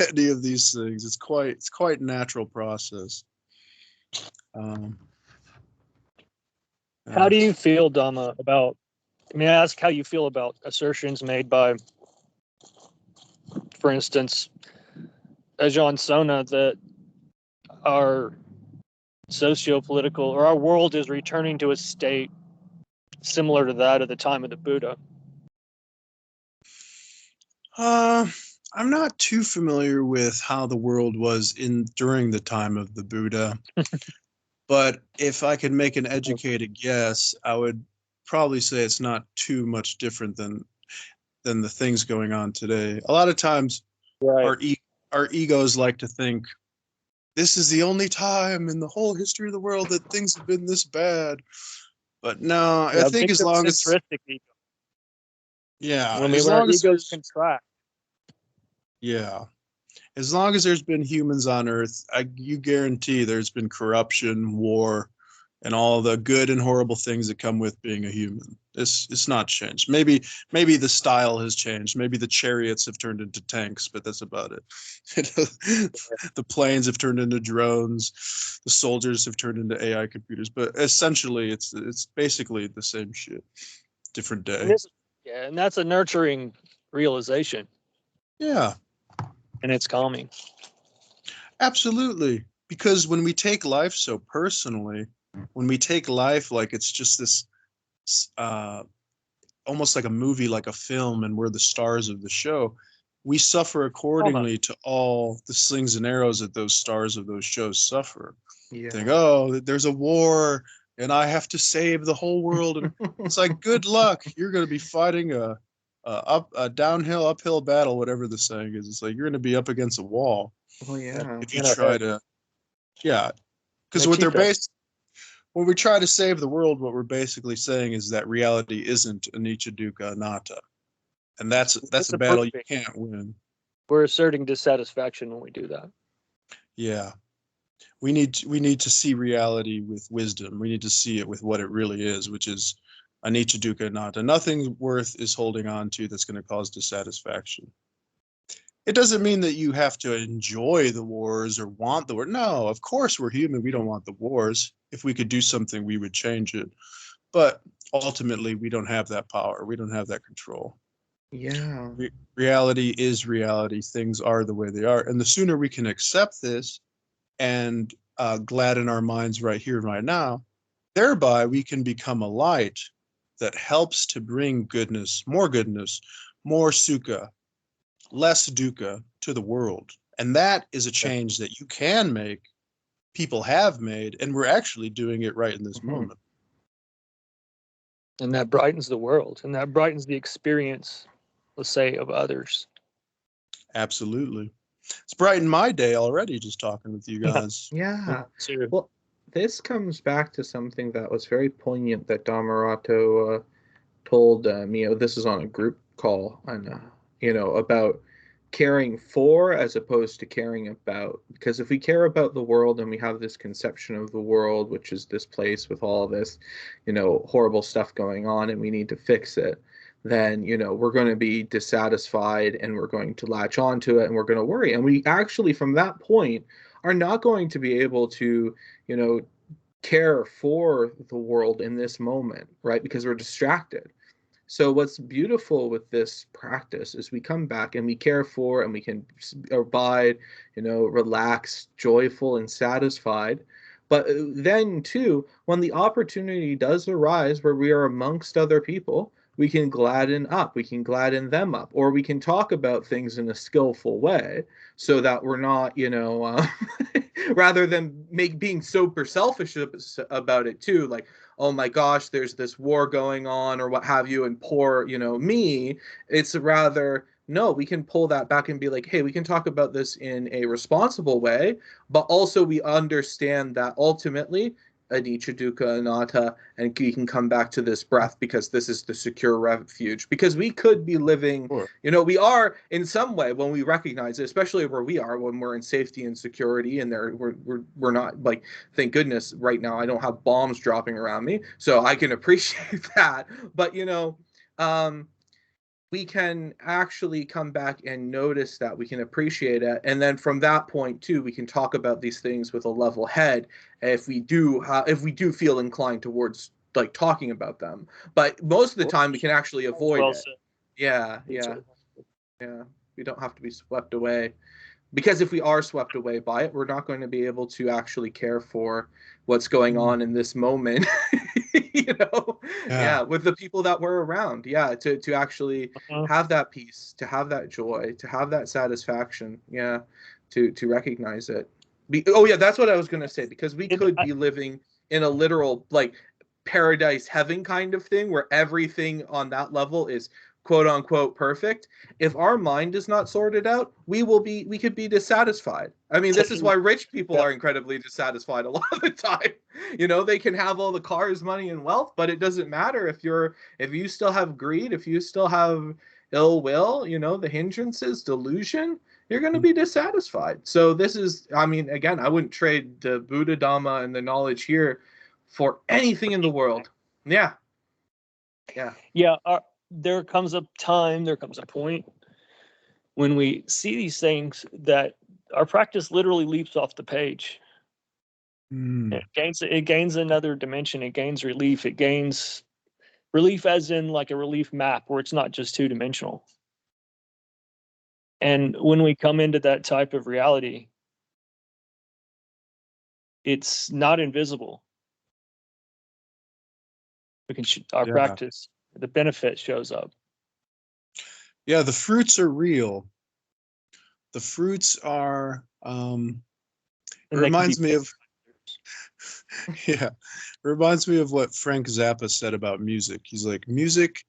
Speaker 1: any of these things. It's quite a natural process.
Speaker 3: How do you feel, Dhamma, about? May I ask how you feel about assertions made by, for instance, Ajahn Sona, that our socio-political or our world is returning to a state similar to that of the time of the Buddha?
Speaker 1: I'm not too familiar with how the world was during the time of the Buddha, but if I could make an educated guess, I would probably say it's not too much different than the things going on today. A lot of times, our egos like to think this is the only time in the whole history of the world that things have been this bad. But no, I think as long as as long as
Speaker 3: egos contract.
Speaker 1: Yeah. As long as there's been humans on Earth, you guarantee there's been corruption, war, and all the good and horrible things that come with being a human. It's not changed. Maybe the style has changed. Maybe the chariots have turned into tanks, but that's about it. The planes have turned into drones. The soldiers have turned into AI computers. But essentially, it's basically the same shit, different day.
Speaker 3: And that's a nurturing realization.
Speaker 1: Yeah.
Speaker 3: And it's calming.
Speaker 1: Absolutely. Because when we take life so personally, when we take life like it's just this almost like a movie, like a film, and we're the stars of the show, we suffer accordingly to all the slings and arrows that those stars of those shows suffer.
Speaker 2: Yeah.
Speaker 1: Think, oh, there's a war and I have to save the whole world. And it's like, good luck. You're going to be fighting a a downhill, uphill battle, whatever the saying is. It's like you're going to be up against a wall
Speaker 2: Oh yeah.
Speaker 1: if you try to, yeah. Because what they're
Speaker 3: Machito.
Speaker 1: based, when we try to save the world, what we're basically saying is that reality isn't anicca, dukkha, anatta, and that's
Speaker 3: It's
Speaker 1: a
Speaker 3: a
Speaker 1: battle you
Speaker 3: perfect-
Speaker 1: can't win.
Speaker 3: We're asserting dissatisfaction when we do that.
Speaker 1: Yeah, we need to see reality with wisdom. We need to see it with what it really is, which is anicca, dukkha, anatta. Nothing worth is holding on to that's going to cause dissatisfaction. It doesn't mean that you have to enjoy the wars or want the war. No, of course we're human. We don't want the wars. If we could do something, we would change it. But ultimately, we don't have that power. We don't have that control.
Speaker 2: Yeah.
Speaker 1: Reality is reality. Things are the way they are. And the sooner we can accept this and gladden our minds right here, right now, thereby we can become a light that helps to bring goodness, more sukha, less dukkha to the world. And that is a change that you can make, people have made, and we're actually doing it right in this moment.
Speaker 3: And that brightens the world, and that brightens the experience, let's say, of others.
Speaker 1: Absolutely. It's brightened my day already just talking with you guys.
Speaker 2: Yeah.
Speaker 3: So,
Speaker 2: Well, this comes back to something that was very poignant that Dhammarato told me. This is on a group call, and about caring for as opposed to caring about. Because if we care about the world and we have this conception of the world, which is this place with all this, horrible stuff going on, and we need to fix it, then we're going to be dissatisfied and we're going to latch onto it and we're going to worry. And we actually, from that point, are not going to be able to, care for the world in this moment, right? Because we're distracted. So what's beautiful with this practice is we come back and we care for and we can abide, relaxed, joyful, and satisfied. But then too, when the opportunity does arise where we are amongst other people, we can gladden them up, or we can talk about things in a skillful way so that we're not, rather than being super selfish about it too, like, oh my gosh, there's this war going on or what have you, and poor, me. It's rather, no, we can pull that back and be like, hey, we can talk about this in a responsible way, but also we understand that ultimately anicca, dukkha, anatta, and we can come back to this breath because this is the secure refuge. Because we could be living, we are in some way, when we recognize it, especially where we are, when we're in safety and security, and we're not, like, thank goodness right now I don't have bombs dropping around me, so I can appreciate that. But we can actually come back and notice that, we can appreciate it, and then from that point too, we can talk about these things with a level head if we do feel inclined towards, like, talking about them. But most of the time we can actually avoid it. Yeah. We don't have to be swept away, because if we are swept away by it, we're not going to be able to actually care for what's going on in this moment. With the people that we're around, to actually have that peace, to have that joy, to have that satisfaction, to recognize it. That's what I was going to say, because we could be living in a literal, like, paradise heaven kind of thing where everything on that level is quote unquote perfect. If our mind is not sorted out, we could be dissatisfied. I mean, this is why rich people are incredibly dissatisfied a lot of the time. They can have all the cars, money, and wealth, but it doesn't matter if you still have greed, if you still have ill will, the hindrances, delusion, you're going to be dissatisfied. So this is, I mean, again, I wouldn't trade the Buddha Dhamma and the knowledge here for anything in the world. Yeah.
Speaker 3: There comes a point when we see these things that our practice literally leaps off the page. It gains another dimension. It gains relief. It gains relief as in like a relief map where it's not just two-dimensional. And when we come into that type of reality, it's not invisible. Our practice, the benefit shows up.
Speaker 1: Yeah, the fruits are real. The fruits are it reminds me of it reminds me of what Frank Zappa said about music. He's like, music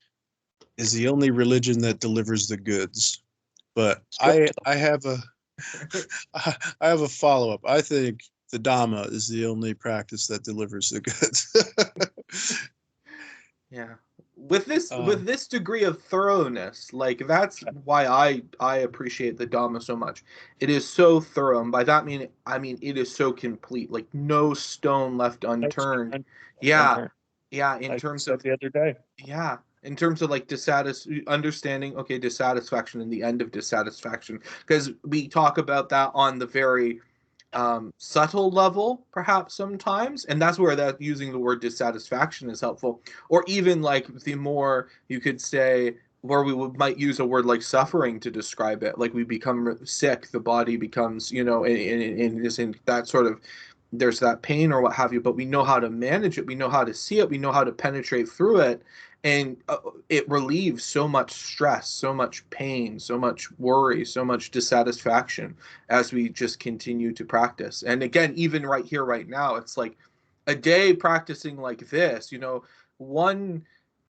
Speaker 1: is the only religion that delivers the goods. But I have a I have a follow-up. I think the Dhamma is the only practice that delivers the goods.
Speaker 2: Yeah. With this degree of thoroughness, like that's why I appreciate the Dhamma so much. It is so thorough, and by that I mean it is so complete, like no stone left unturned. Yeah. Yeah, in terms of
Speaker 3: the other day.
Speaker 2: Yeah, in terms of like understanding, okay, dissatisfaction and the end of dissatisfaction, because we talk about that on the very subtle level, perhaps sometimes, and that's where that using the word dissatisfaction is helpful, or even like the more you could say where might use a word like suffering to describe it, like we become sick, the body becomes, in that sort of there's that pain or what have you, but we know how to manage it, we know how to see it, we know how to penetrate through it, and it relieves so much stress, so much pain, so much worry, so much dissatisfaction as we just continue to practice. And again, even right here, right now, it's like a day practicing like this, one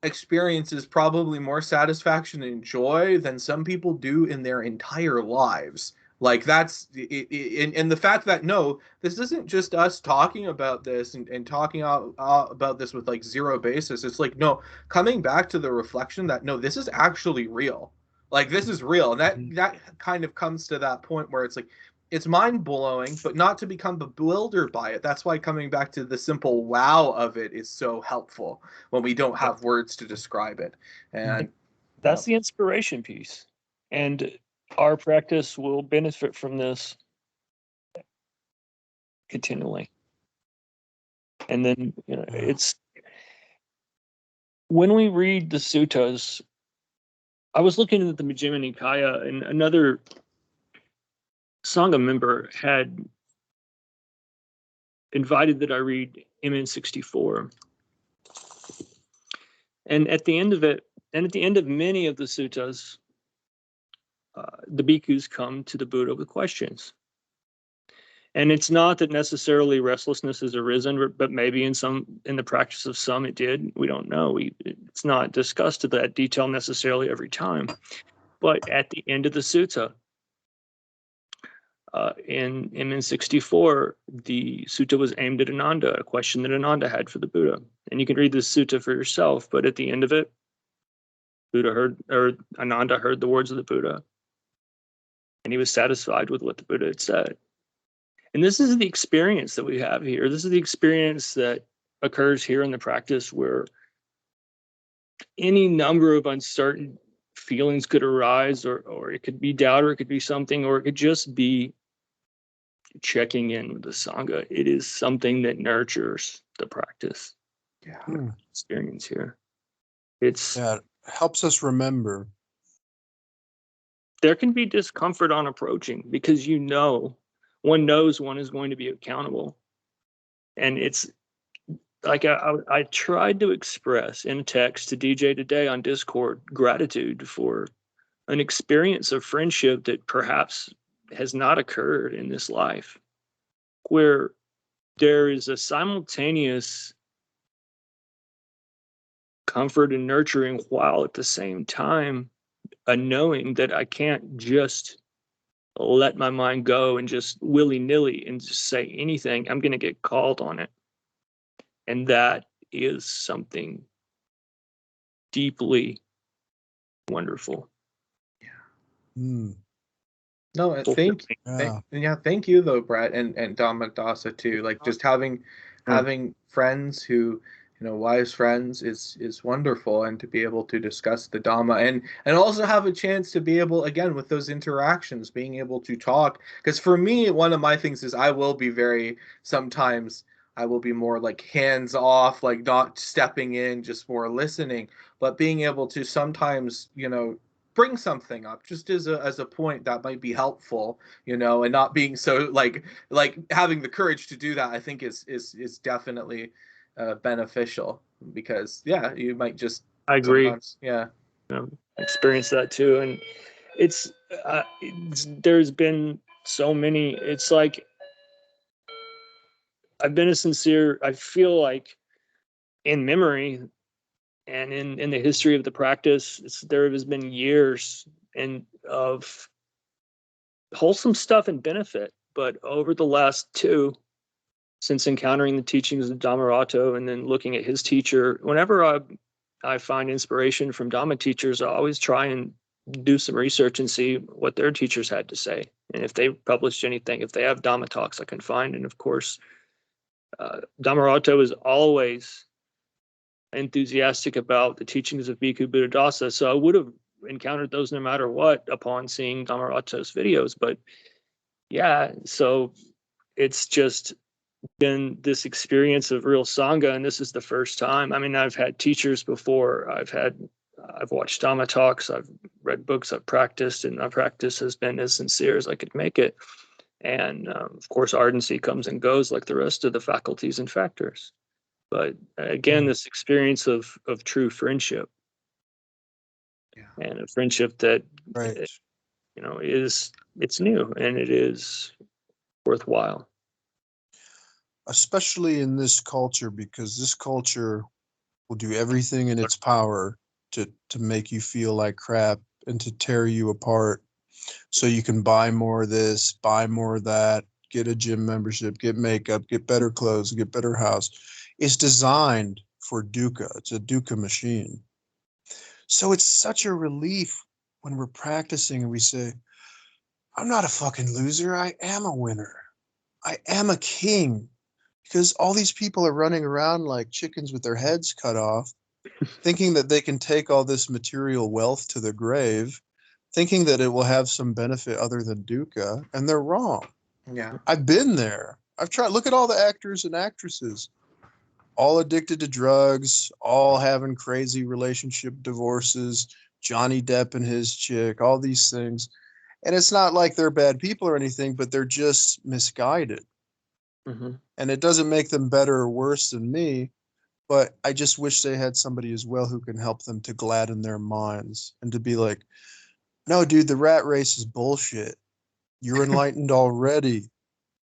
Speaker 2: experiences probably more satisfaction and joy than some people do in their entire lives. Like that's it, and the fact that no, this isn't just us talking about this and talking about this with like zero basis. It's like no, coming back to the reflection that no, this is actually real. Like this is real, and that kind of comes to that point where it's like it's mind blowing, but not to become bewildered by it. That's why coming back to the simple wow of it is so helpful when we don't have words to describe it. And
Speaker 3: that's the inspiration piece. And our practice will benefit from this continually. And then, it's when we read the suttas, I was looking at the Majjhima Nikaya, and another Sangha member had invited that I read MN 64. And at the end of it, and at the end of many of the suttas, the bhikkhus come to the Buddha with questions. And it's not that necessarily restlessness has arisen, but maybe in the practice of some it did. We don't know. It's not discussed to that detail necessarily every time. But at the end of the sutta, in MN 64, the sutta was aimed at Ananda, a question that Ananda had for the Buddha. And you can read this sutta for yourself, but at the end of it, Ananda heard the words of the Buddha, and he was satisfied with what the Buddha had said. And this is the experience that we have here. This is the experience that occurs here in the practice, where any number of uncertain feelings could arise, or it could be doubt, or it could be something, or it could just be checking in with the Sangha. It is something that nurtures the practice.
Speaker 2: Yeah.
Speaker 3: Experience here.
Speaker 1: It helps us remember.
Speaker 3: There can be discomfort on approaching, because one knows one is going to be accountable. And it's like I tried to express in text to DJ today on Discord gratitude for an experience of friendship that perhaps has not occurred in this life, where there is a simultaneous comfort and nurturing, while at the same time a knowing that I can't just let my mind go and just willy-nilly and just say anything. I'm going to get called on it. And that is something deeply wonderful.
Speaker 1: Yeah.
Speaker 2: No, thank you though, Brett, and Dhammadasa too. Like just having friends who, wise friends is wonderful, and to be able to discuss the Dhamma and also have a chance to be able, again, with those interactions, being able to talk. Because for me, one of my things is sometimes I will be more like hands off, like not stepping in, just more listening, but being able to sometimes, bring something up just as a point that might be helpful, and not being so like having the courage to do that, I think is definitely beneficial, because you might just
Speaker 3: I agree.
Speaker 2: Experience
Speaker 3: that too. And there's been so many, it's like I feel like in memory And in the history of the practice, there has been years of wholesome stuff and benefit. But over the last two, since encountering the teachings of Dhammarato and then looking at his teacher, whenever I find inspiration from Dhamma teachers, I always try and do some research and see what their teachers had to say. And if they published anything, if they have Dhamma talks I can find. And of course, Dhammarato is always enthusiastic about the teachings of Bhikkhu Buddhadasa. So I would have encountered those no matter what upon seeing Dhammarato's videos. But yeah, so it's just been this experience of real Sangha, and this is the first time. I mean, I've had teachers before. I've watched Dhamma talks, I've read books, I've practiced, and my practice has been as sincere as I could make it. And of course, ardency comes and goes like the rest of the faculties and factors. But again, this experience of true friendship, and a friendship that,
Speaker 1: Right.
Speaker 3: it's new and it is worthwhile.
Speaker 1: Especially in this culture, because this culture will do everything in its power to make you feel like crap and to tear you apart, so you can buy more of this, buy more of that, get a gym membership, get makeup, get better clothes, get better house. It's designed for dukkha. It's a dukkha machine. So it's such a relief when we're practicing and we say, I'm not a fucking loser. I am a winner. I am a king. Because all these people are running around like chickens with their heads cut off, thinking that they can take all this material wealth to the grave, thinking that it will have some benefit other than dukkha, and they're wrong.
Speaker 2: Yeah.
Speaker 1: I've been there. I've tried. Look at all the actors and actresses, all addicted to drugs, all having crazy relationship divorces, Johnny Depp and his chick, all these things. And it's not like they're bad people or anything, but they're just misguided.
Speaker 3: Mm-hmm.
Speaker 1: And it doesn't make them better or worse than me, but I just wish they had somebody as well who can help them to gladden their minds and to be like, no, dude, the rat race is bullshit. You're enlightened already.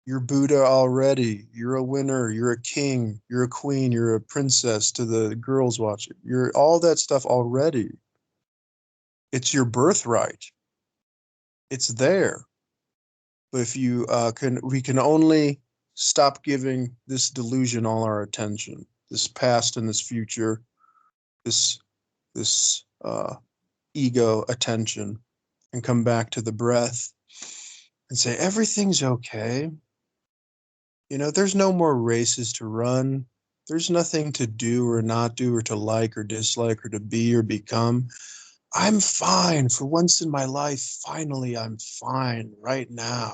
Speaker 1: You're Buddha already. You're a winner. You're a king. You're a queen. You're a princess to the girls watching. You're all that stuff already. It's your birthright. It's there. But if you we can only stop giving this delusion all our attention, this past and this future, this ego attention, and come back to the breath and say, everything's okay. There's no more races to run. There's nothing to do or not do or to like or dislike or to be or become. I'm fine. For once in my life, finally, I'm fine right now.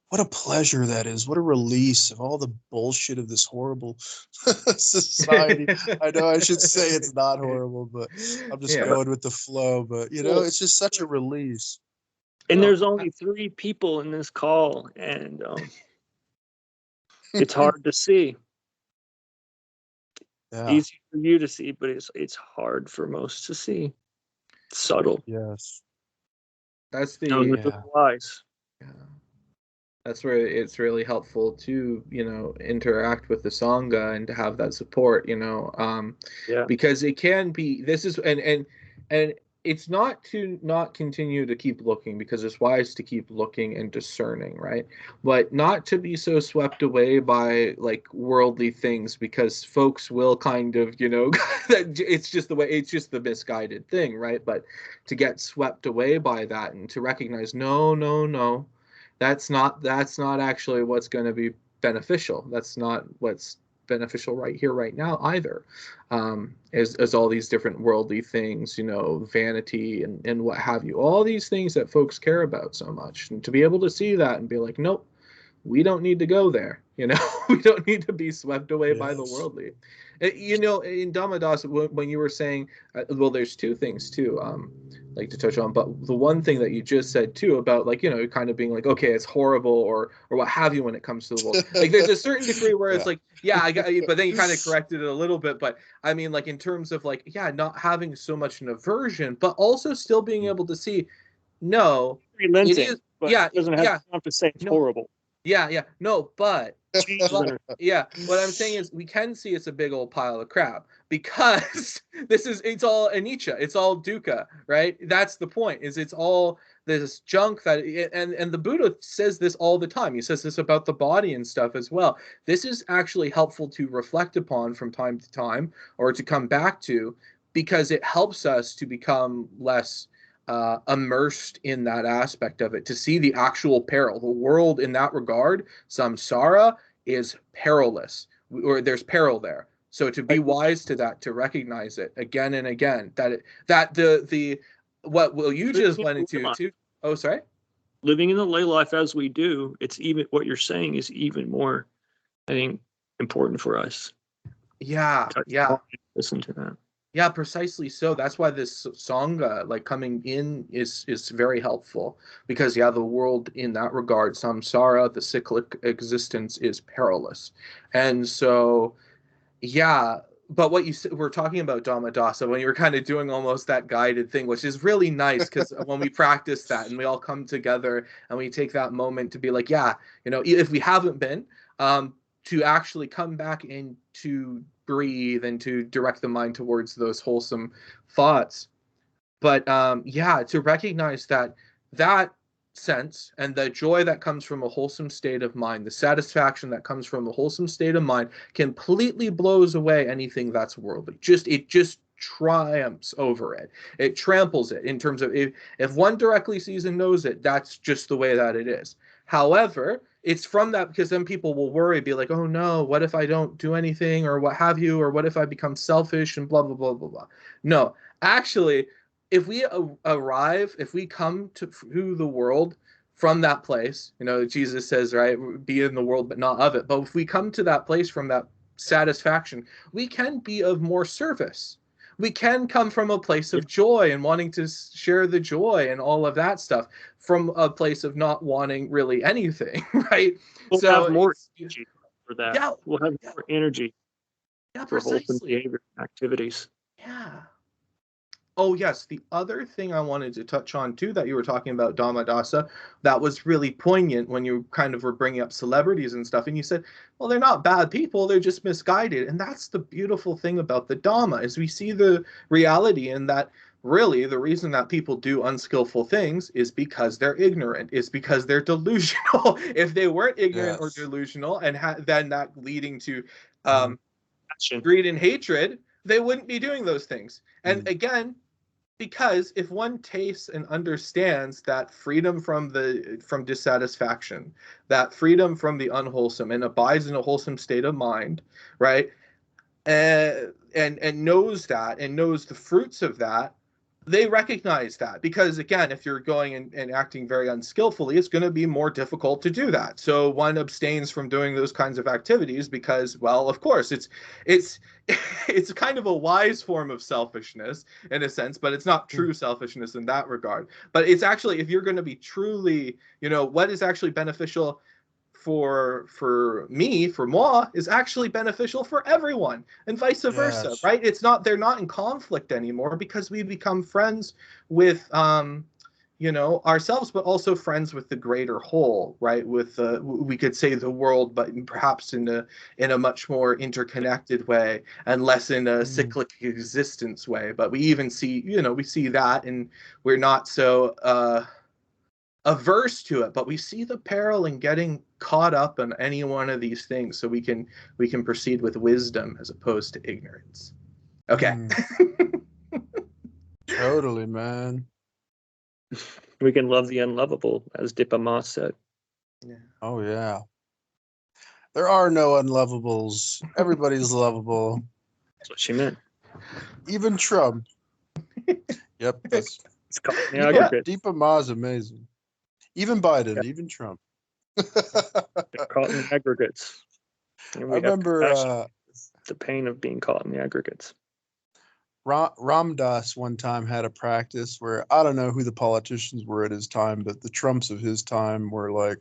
Speaker 1: What a pleasure that is. What a release of all the bullshit of this horrible society. I know I should say it's not horrible, but I'm just going with the flow. But, it's just such a release.
Speaker 3: And there's only 3 people in this call, and it's hard to see.
Speaker 1: Yeah.
Speaker 3: Easy for you to see, but it's hard for most to see. It's subtle.
Speaker 1: Yes.
Speaker 2: That's
Speaker 3: Eyes.
Speaker 2: Yeah. That's where it's really helpful to, interact with the Sangha and to have that support, because it can be, this is, and it's not to not continue to keep looking, because it's wise to keep looking and discerning, right? But not to be so swept away by like worldly things, because folks will kind of, it's just the misguided thing, right? But to get swept away by that and to recognize, no, that's not actually what's going to be beneficial. That's not what's beneficial right here, right now either. As all these different worldly things, vanity and what have you, all these things that folks care about so much, and to be able to see that and be like, nope, we don't need to go there. We don't need to be swept away by the worldly. In Buddhadasa, when you were saying, well, there's 2 things too, like to touch on, but the one thing that you just said too about like, kind of being like, okay, it's horrible or what have you when it comes to the world. Like there's a certain degree where it's like, I got, but then you kind of corrected it a little bit. But I mean, like in terms of like, not having so much an aversion, but also still being able to see, no,
Speaker 3: Relenting,
Speaker 2: it is,
Speaker 3: but it doesn't have to say it's horrible.
Speaker 2: Yeah. No, but
Speaker 3: Changes in our-
Speaker 2: yeah, what I'm saying is we can see it's a big old pile of crap because it's all anicca, it's all dukkha, right? That's the point. Is it's all this junk that and the Buddha says this all the time. He says this about the body and stuff as well. This is actually helpful to reflect upon from time to time or to come back to because it helps us to become less immersed in that aspect of it, to see the actual peril. The world in that regard, samsara, is perilous, or there's peril there. So to be wise to that, to recognize it again and again, that the what Will you just went into too. Oh, sorry.
Speaker 3: Living in the lay life as we do, it's even what you're saying is even more, I think, important for us.
Speaker 2: Yeah.
Speaker 3: Listen to that.
Speaker 2: Yeah, precisely so. That's why this Sangha, like coming in, is very helpful because the world in that regard, samsara, the cyclic existence, is perilous, and so But what you were talking about Dhammadasa when you were kind of doing almost that guided thing, which is really nice because when we practice that and we all come together and we take that moment to be like, if we haven't been, to actually come back and to breathe and to direct the mind towards those wholesome thoughts. But to recognize that sense and the joy that comes from a wholesome state of mind, the satisfaction that comes from a wholesome state of mind, completely blows away anything that's worldly. It just triumphs over it. It tramples it in terms of if one directly sees and knows it, that's just the way that it is. However, it's from that because then people will worry, be like, oh no, what if I don't do anything or what have you, or what if I become selfish and blah, blah, blah, blah, blah. No, actually, if we if we come to the world from that place, Jesus says, right, be in the world, but not of it. But if we come to that place from that satisfaction, we can be of more service. We can come from a place of joy and wanting to share the joy and all of that stuff from a place of not wanting really anything, right?
Speaker 3: We'll have more energy for that.
Speaker 2: Yeah,
Speaker 3: we'll have more energy for wholesome behavior activities.
Speaker 2: Yeah. Oh, yes. The other thing I wanted to touch on, too, that you were talking about, Dhammadasa, that was really poignant when you kind of were bringing up celebrities and stuff. And you said, well, they're not bad people. They're just misguided. And that's the beautiful thing about the Dhamma is we see the reality in that really the reason that people do unskillful things is because they're ignorant, is because they're delusional. If they weren't ignorant or delusional and then that leading to greed and hatred, they wouldn't be doing those things. And again, because if one tastes and understands that freedom from dissatisfaction, that freedom from the unwholesome, and abides in a wholesome state of mind, right, and knows that and knows the fruits of that, they recognize that. Because again, if you're going and acting very unskillfully, it's going to be more difficult to do that. So one abstains from doing those kinds of activities because, well, of course, it's kind of a wise form of selfishness in a sense, but it's not true selfishness in that regard. But it's actually, if you're going to be truly, what is actually beneficial for me, for moi, is actually beneficial for everyone, and vice versa, right? They're not in conflict anymore because we become friends with ourselves, but also friends with the greater whole, right? With we could say the world, but perhaps in a much more interconnected way and less in a cyclic existence way. But we even see, we see that, and we're not so averse to it, but we see the peril in getting caught up in any one of these things, so we can proceed with wisdom as opposed to ignorance. Okay.
Speaker 1: Totally, man.
Speaker 3: We can love the unlovable, as Dipama said.
Speaker 2: Yeah.
Speaker 1: Oh yeah. There are no unlovables. Everybody's lovable.
Speaker 3: That's what she meant.
Speaker 1: Even Trump. Yep. It's
Speaker 3: caught in the aggregate.
Speaker 1: Deepa Ma's amazing. Even Biden, even Trump.
Speaker 3: Caught in the aggregates.
Speaker 1: I remember
Speaker 3: the pain of being caught in the aggregates.
Speaker 1: Ram Dass one time had a practice where, I don't know who the politicians were at his time, but the Trumps of his time were like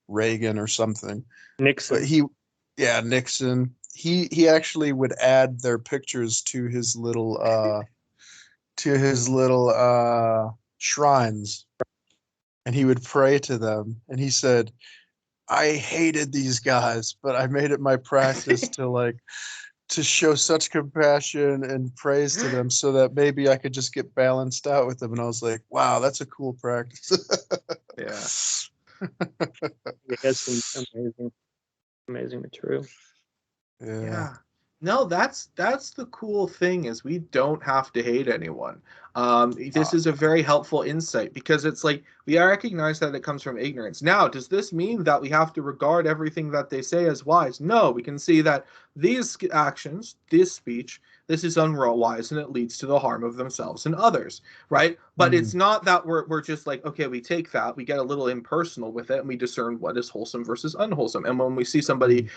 Speaker 1: Reagan or something.
Speaker 3: Nixon.
Speaker 1: But Nixon. He actually would add their pictures to his little shrines, and he would pray to them. And he said, I hated these guys, but I made it my practice to show such compassion and praise to them so that maybe I could just get balanced out with them. And I was like, wow, that's a cool practice.
Speaker 2: Yeah.
Speaker 3: It has some amazing material.
Speaker 2: Yeah. No, that's the cool thing is we don't have to hate anyone. This is a very helpful insight because it's like we recognize that it comes from ignorance. Now, does this mean that we have to regard everything that they say as wise? No, we can see that these actions, this speech, this is unwise and it leads to the harm of themselves and others, right? But it's not that we're just like, okay, we take that, we get a little impersonal with it and we discern what is wholesome versus unwholesome. And when we see somebody,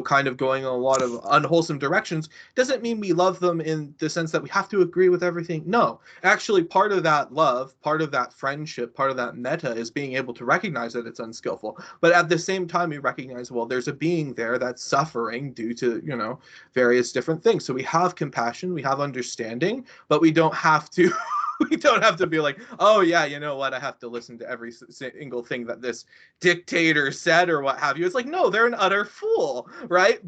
Speaker 2: kind of going in a lot of unwholesome directions, doesn't mean we love them in the sense that we have to agree with everything. No, actually part of that love, part of that friendship, part of that metta is being able to recognize that it's unskillful. But at the same time, we recognize, well, there's a being there that's suffering due to, various different things. So we have compassion, we have understanding, but we don't have to we don't have to be like, oh yeah, you know what, I have to listen to every single thing that this dictator said or what have you. It's like, no, they're an utter fool, right?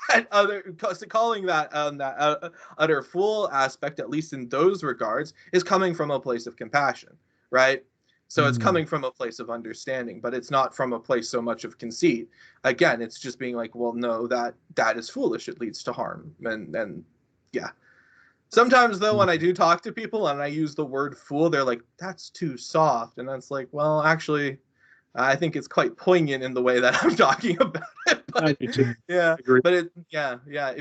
Speaker 2: Calling that utter fool aspect, at least in those regards, is coming from a place of compassion, right? So it's coming from a place of understanding, but it's not from a place so much of conceit. Again, it's just being like, well, no, that is foolish. It leads to harm. And yeah. Sometimes, though, when I do talk to people and I use the word fool, they're like, that's too soft. And that's like, well, actually, I think it's quite poignant in the way that I'm talking about it. But,
Speaker 3: I do too.
Speaker 2: yeah.
Speaker 3: Agree.
Speaker 2: But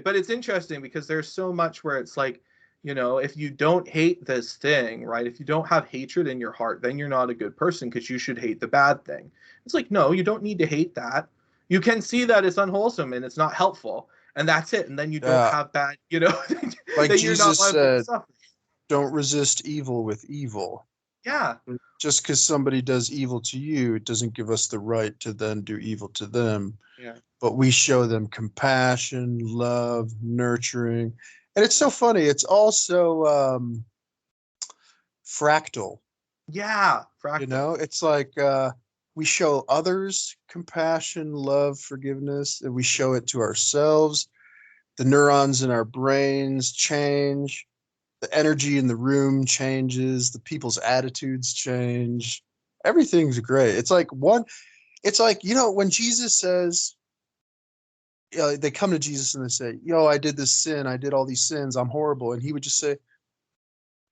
Speaker 2: But it's interesting because there's so much where it's like, if you don't hate this thing, right? If you don't have hatred in your heart, then you're not a good person because you should hate the bad thing. It's like, no, you don't need to hate that. You can see that it's unwholesome and it's not helpful. And that's it. And then you don't have bad,
Speaker 1: like
Speaker 2: then
Speaker 1: Jesus
Speaker 2: you're not
Speaker 1: said, don't resist evil with evil.
Speaker 2: Yeah.
Speaker 1: Just because somebody does evil to you, it doesn't give us the right to then do evil to them.
Speaker 2: Yeah.
Speaker 1: But we show them compassion, love, nurturing. And it's so funny. It's also fractal.
Speaker 2: Yeah. Fractal.
Speaker 1: It's like we show others compassion, love, forgiveness, and we show it to ourselves. The neurons in our brains change. The energy in the room changes. The people's attitudes change. Everything's great. It's like when Jesus says, they come to Jesus and they say, I did this sin. I did all these sins. I'm horrible. And he would just say,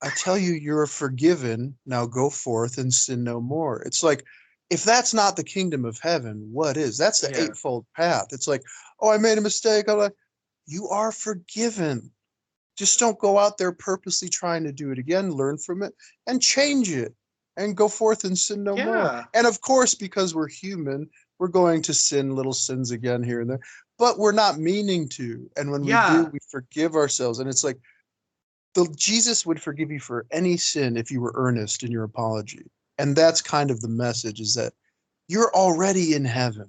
Speaker 1: I tell you, you're forgiven. Now go forth and sin no more. It's like, if that's not the kingdom of heaven, what is? That's the eightfold path. It's like, oh, I made a mistake. I'm like, you are forgiven. Just don't go out there purposely trying to do it again. Learn from it and change it and go forth and sin no more. And of course, because we're human, we're going to sin little sins again here and there, but we're not meaning to. And when we do, we forgive ourselves. And it's like, Jesus would forgive you for any sin if you were earnest in your apology. And that's kind of the message, is that you're already in heaven,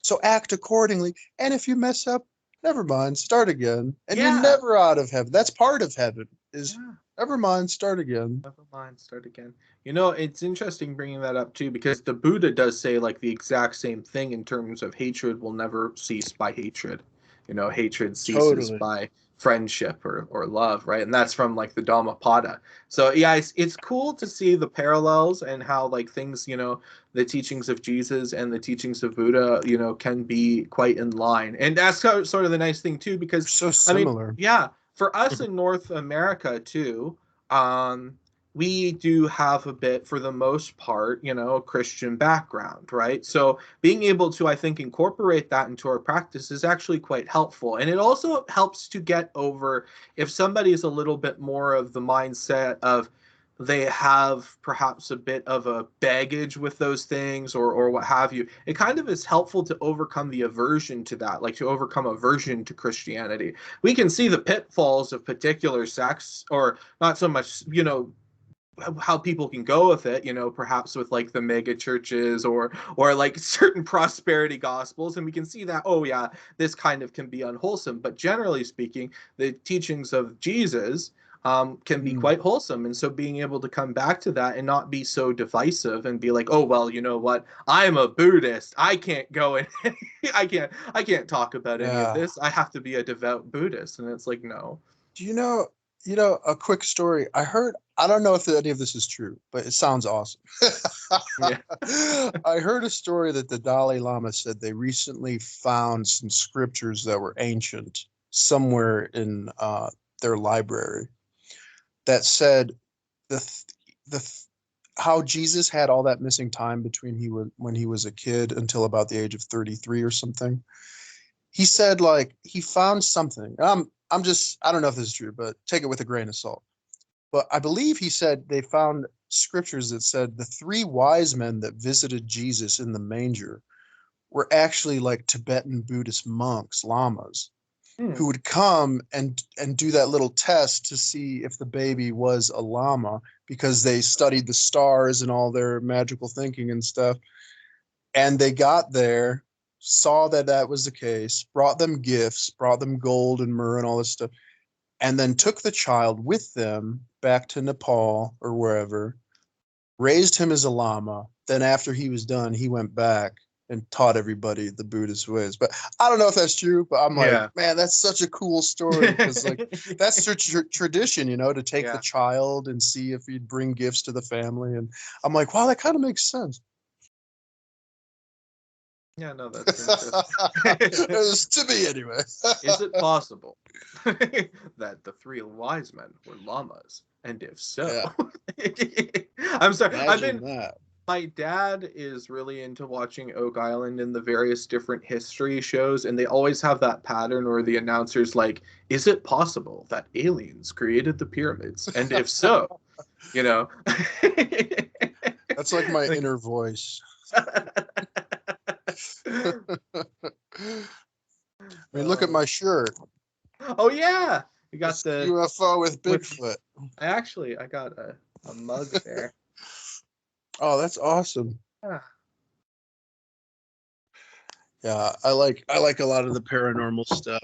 Speaker 1: So act accordingly. And if you mess up, never mind, start again. And you're never out of heaven. That's part of heaven, is never mind, start again.
Speaker 2: Never mind, start again. It's interesting bringing that up too, because the Buddha does say like the exact same thing in terms of hatred will never cease by hatred. Hatred ceases by friendship or love, right? And that's from like the Dhammapada. So yeah, it's cool to see the parallels and how like things, the teachings of Jesus and the teachings of Buddha, can be quite in line. And that's sort of the nice thing too, because
Speaker 1: so similar.
Speaker 2: For us in North America too, we do have a bit, for the most part, a Christian background, right? So being able to, I think, incorporate that into our practice is actually quite helpful. And it also helps to get over, if somebody is a little bit more of the mindset of they have perhaps a bit of a baggage with those things or what have you, it kind of is helpful to overcome the aversion to that, like to overcome aversion to Christianity. We can see the pitfalls of particular sects, or not so much, how people can go with it, perhaps with like the mega churches or like certain prosperity gospels. And we can see that, oh yeah, this kind of can be unwholesome. But generally speaking, the teachings of Jesus can be
Speaker 1: Mm.
Speaker 2: quite wholesome. And so being able to come back to that and not be so divisive and be like, oh, well, you know what? I'm a Buddhist. I can't go and I can't talk about any of
Speaker 1: Yeah.
Speaker 2: this. I have to be a devout Buddhist. And it's like, no.
Speaker 1: Do you know, a quick story. I don't know if any of this is true, but it sounds awesome.
Speaker 2: Yeah.
Speaker 1: I heard a story that the Dalai Lama said they recently found some scriptures that were ancient somewhere in their library that said how Jesus had all that missing time between when he was a kid until about the age of 33 or something. He said, like, he found something. I don't know if this is true, but take it with a grain of salt. But I believe he said they found scriptures that said the 3 wise men that visited Jesus in the manger were actually like Tibetan Buddhist monks, lamas, who would come and do that little test to see if the baby was a lama, because they studied the stars and all their magical thinking and stuff. And they got there, saw that that was the case, brought them gifts, brought them gold and myrrh and all this stuff, and then took the child with them back to Nepal or wherever, raised him as a lama. Then after he was done, he went back and taught everybody the Buddhist ways. But I don't know if that's true, but I'm like,
Speaker 2: Yeah.
Speaker 1: man, that's such a cool story, because like that's their tradition, to take the child and see if he'd bring gifts to the family. And I'm like, wow, that kind of makes sense.
Speaker 2: Yeah, no, that's interesting.
Speaker 1: To me anyway.
Speaker 2: Is it possible that the 3 wise men were llamas? And if so, I'm sorry.
Speaker 1: Imagine that.
Speaker 2: My dad is really into watching Oak Island and the various different history shows, and they always have that pattern where the announcer's like, is it possible that aliens created the pyramids? And if so,
Speaker 1: That's like my inner voice. I mean, look at my shirt.
Speaker 2: Oh yeah, you got the
Speaker 1: UFO with Bigfoot.
Speaker 2: I got a mug there.
Speaker 1: Oh, that's awesome. Yeah, I like a lot of the paranormal stuff,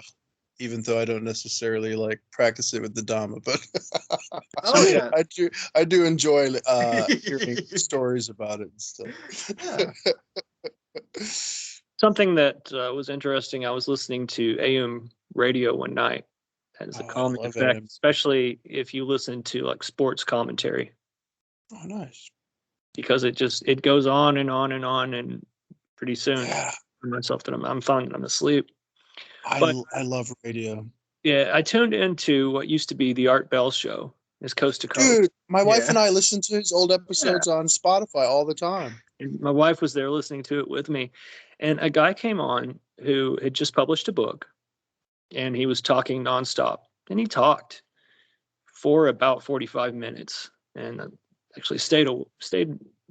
Speaker 1: even though I don't necessarily like practice it with the Dhamma. But
Speaker 2: oh yeah,
Speaker 1: I do enjoy hearing stories about it and stuff.
Speaker 2: Yeah.
Speaker 3: Something that was interesting, I was listening to AM radio one night. That is a common effect,
Speaker 1: AM.
Speaker 3: especially if you listen to like sports commentary.
Speaker 1: Oh, nice.
Speaker 3: Because it goes on and on and on, and pretty soon
Speaker 1: Yeah.
Speaker 3: for myself that I'm finding I'm asleep.
Speaker 1: I love radio.
Speaker 3: Yeah, I tuned into what used to be the Art Bell show. It's Coast to Coast.
Speaker 1: Dude, my wife and I listen to his old episodes on Spotify all the time.
Speaker 3: And my wife was there listening to it with me. And a guy came on who had just published a book, and he was talking nonstop. And he talked for about 45 minutes, and actually stayed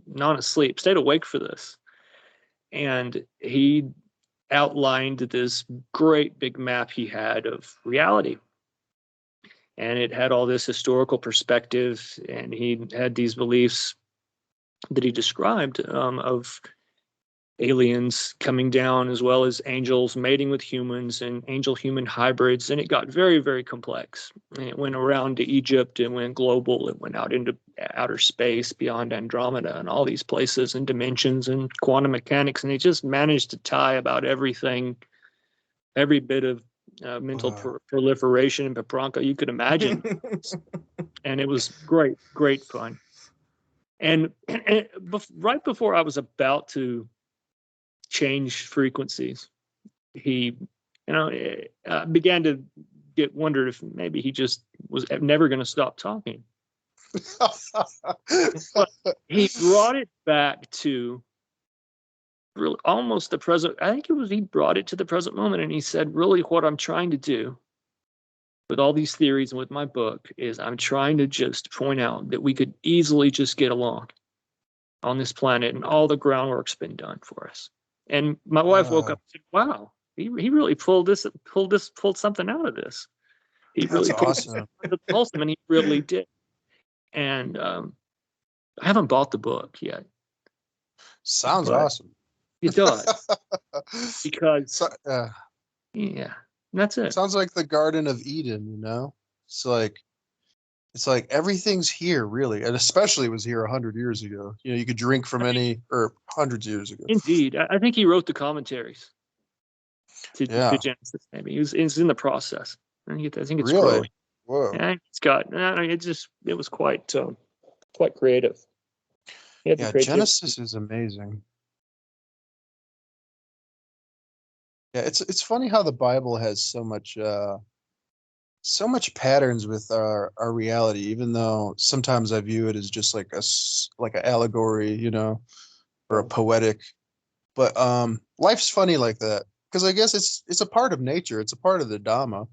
Speaker 3: not asleep, stayed awake for this. And he outlined this great big map he had of reality. And it had all this historical perspective, and he had these beliefs that he described of aliens coming down, as well as angels mating with humans and angel-human hybrids. And it got very, very complex. And it went around to Egypt, it went global, it went out into outer space beyond Andromeda and all these places and dimensions and quantum mechanics. And it just managed to tie about everything, every bit of mental proliferation and papranka you could imagine. And it was great, great fun. And right before I was about to change frequencies, he began to wondered if maybe he just was never going to stop talking. But he brought it back to really almost the present. I think he brought it to the present moment, and he said, really what I'm trying to do with all these theories and with my book is I'm trying to just point out that we could easily just get along on this planet, and all the groundwork's been done for us. And my wife woke up and said, wow, he really pulled something out of this. He really
Speaker 1: awesome.
Speaker 3: pulled and he really did. And I haven't bought the book yet.
Speaker 1: Sounds awesome.
Speaker 3: It does. Because that's it.
Speaker 1: Sounds like the Garden of Eden, It's like It's like everything's here, really, and especially was here 100 years ago. You know, you could drink from any, or hundreds of years ago.
Speaker 3: Indeed, I think he wrote the commentaries to Genesis. Maybe he's in the process. I think it's
Speaker 1: Really?
Speaker 3: growing.
Speaker 1: Whoa.
Speaker 3: Yeah, it was quite creative. He had the
Speaker 1: Yeah,
Speaker 3: creativity.
Speaker 1: Genesis is amazing. Yeah, it's funny how the Bible has so much patterns with our reality, even though sometimes I view it as just like an allegory, you know, or a poetic. But life's funny like that, because I guess it's a part of nature. It's a part of the Dhamma.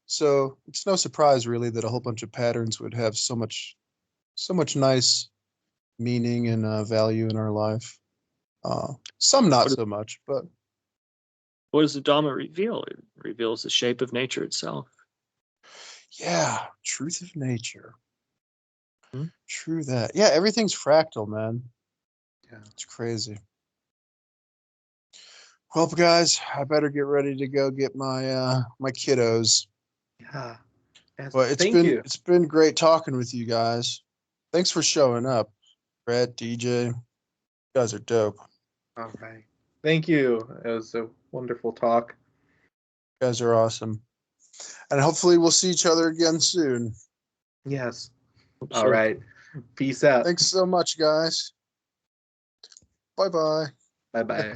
Speaker 1: So it's no surprise really that a whole bunch of patterns would have so much nice meaning and value in our life. Some not so much, but
Speaker 3: What does the Dhamma reveal? It reveals the shape of nature itself.
Speaker 1: yeah, truth of nature.
Speaker 3: Hmm?
Speaker 1: True that. Yeah, everything's fractal, man.
Speaker 2: Yeah.
Speaker 1: It's crazy. Well, guys, I better get ready to go get my my kiddos.
Speaker 2: Yeah. Yes,
Speaker 1: But it's been great talking with you guys. Thanks for showing up, Brett, DJ. You guys are dope.
Speaker 2: All right. Thank you. It was a wonderful talk.
Speaker 1: You guys are awesome. And hopefully we'll see each other again soon.
Speaker 2: Yes.
Speaker 3: Hope
Speaker 2: All
Speaker 3: so.
Speaker 2: right. Peace out.
Speaker 1: Thanks so much, guys. Bye-bye.
Speaker 2: Bye-bye.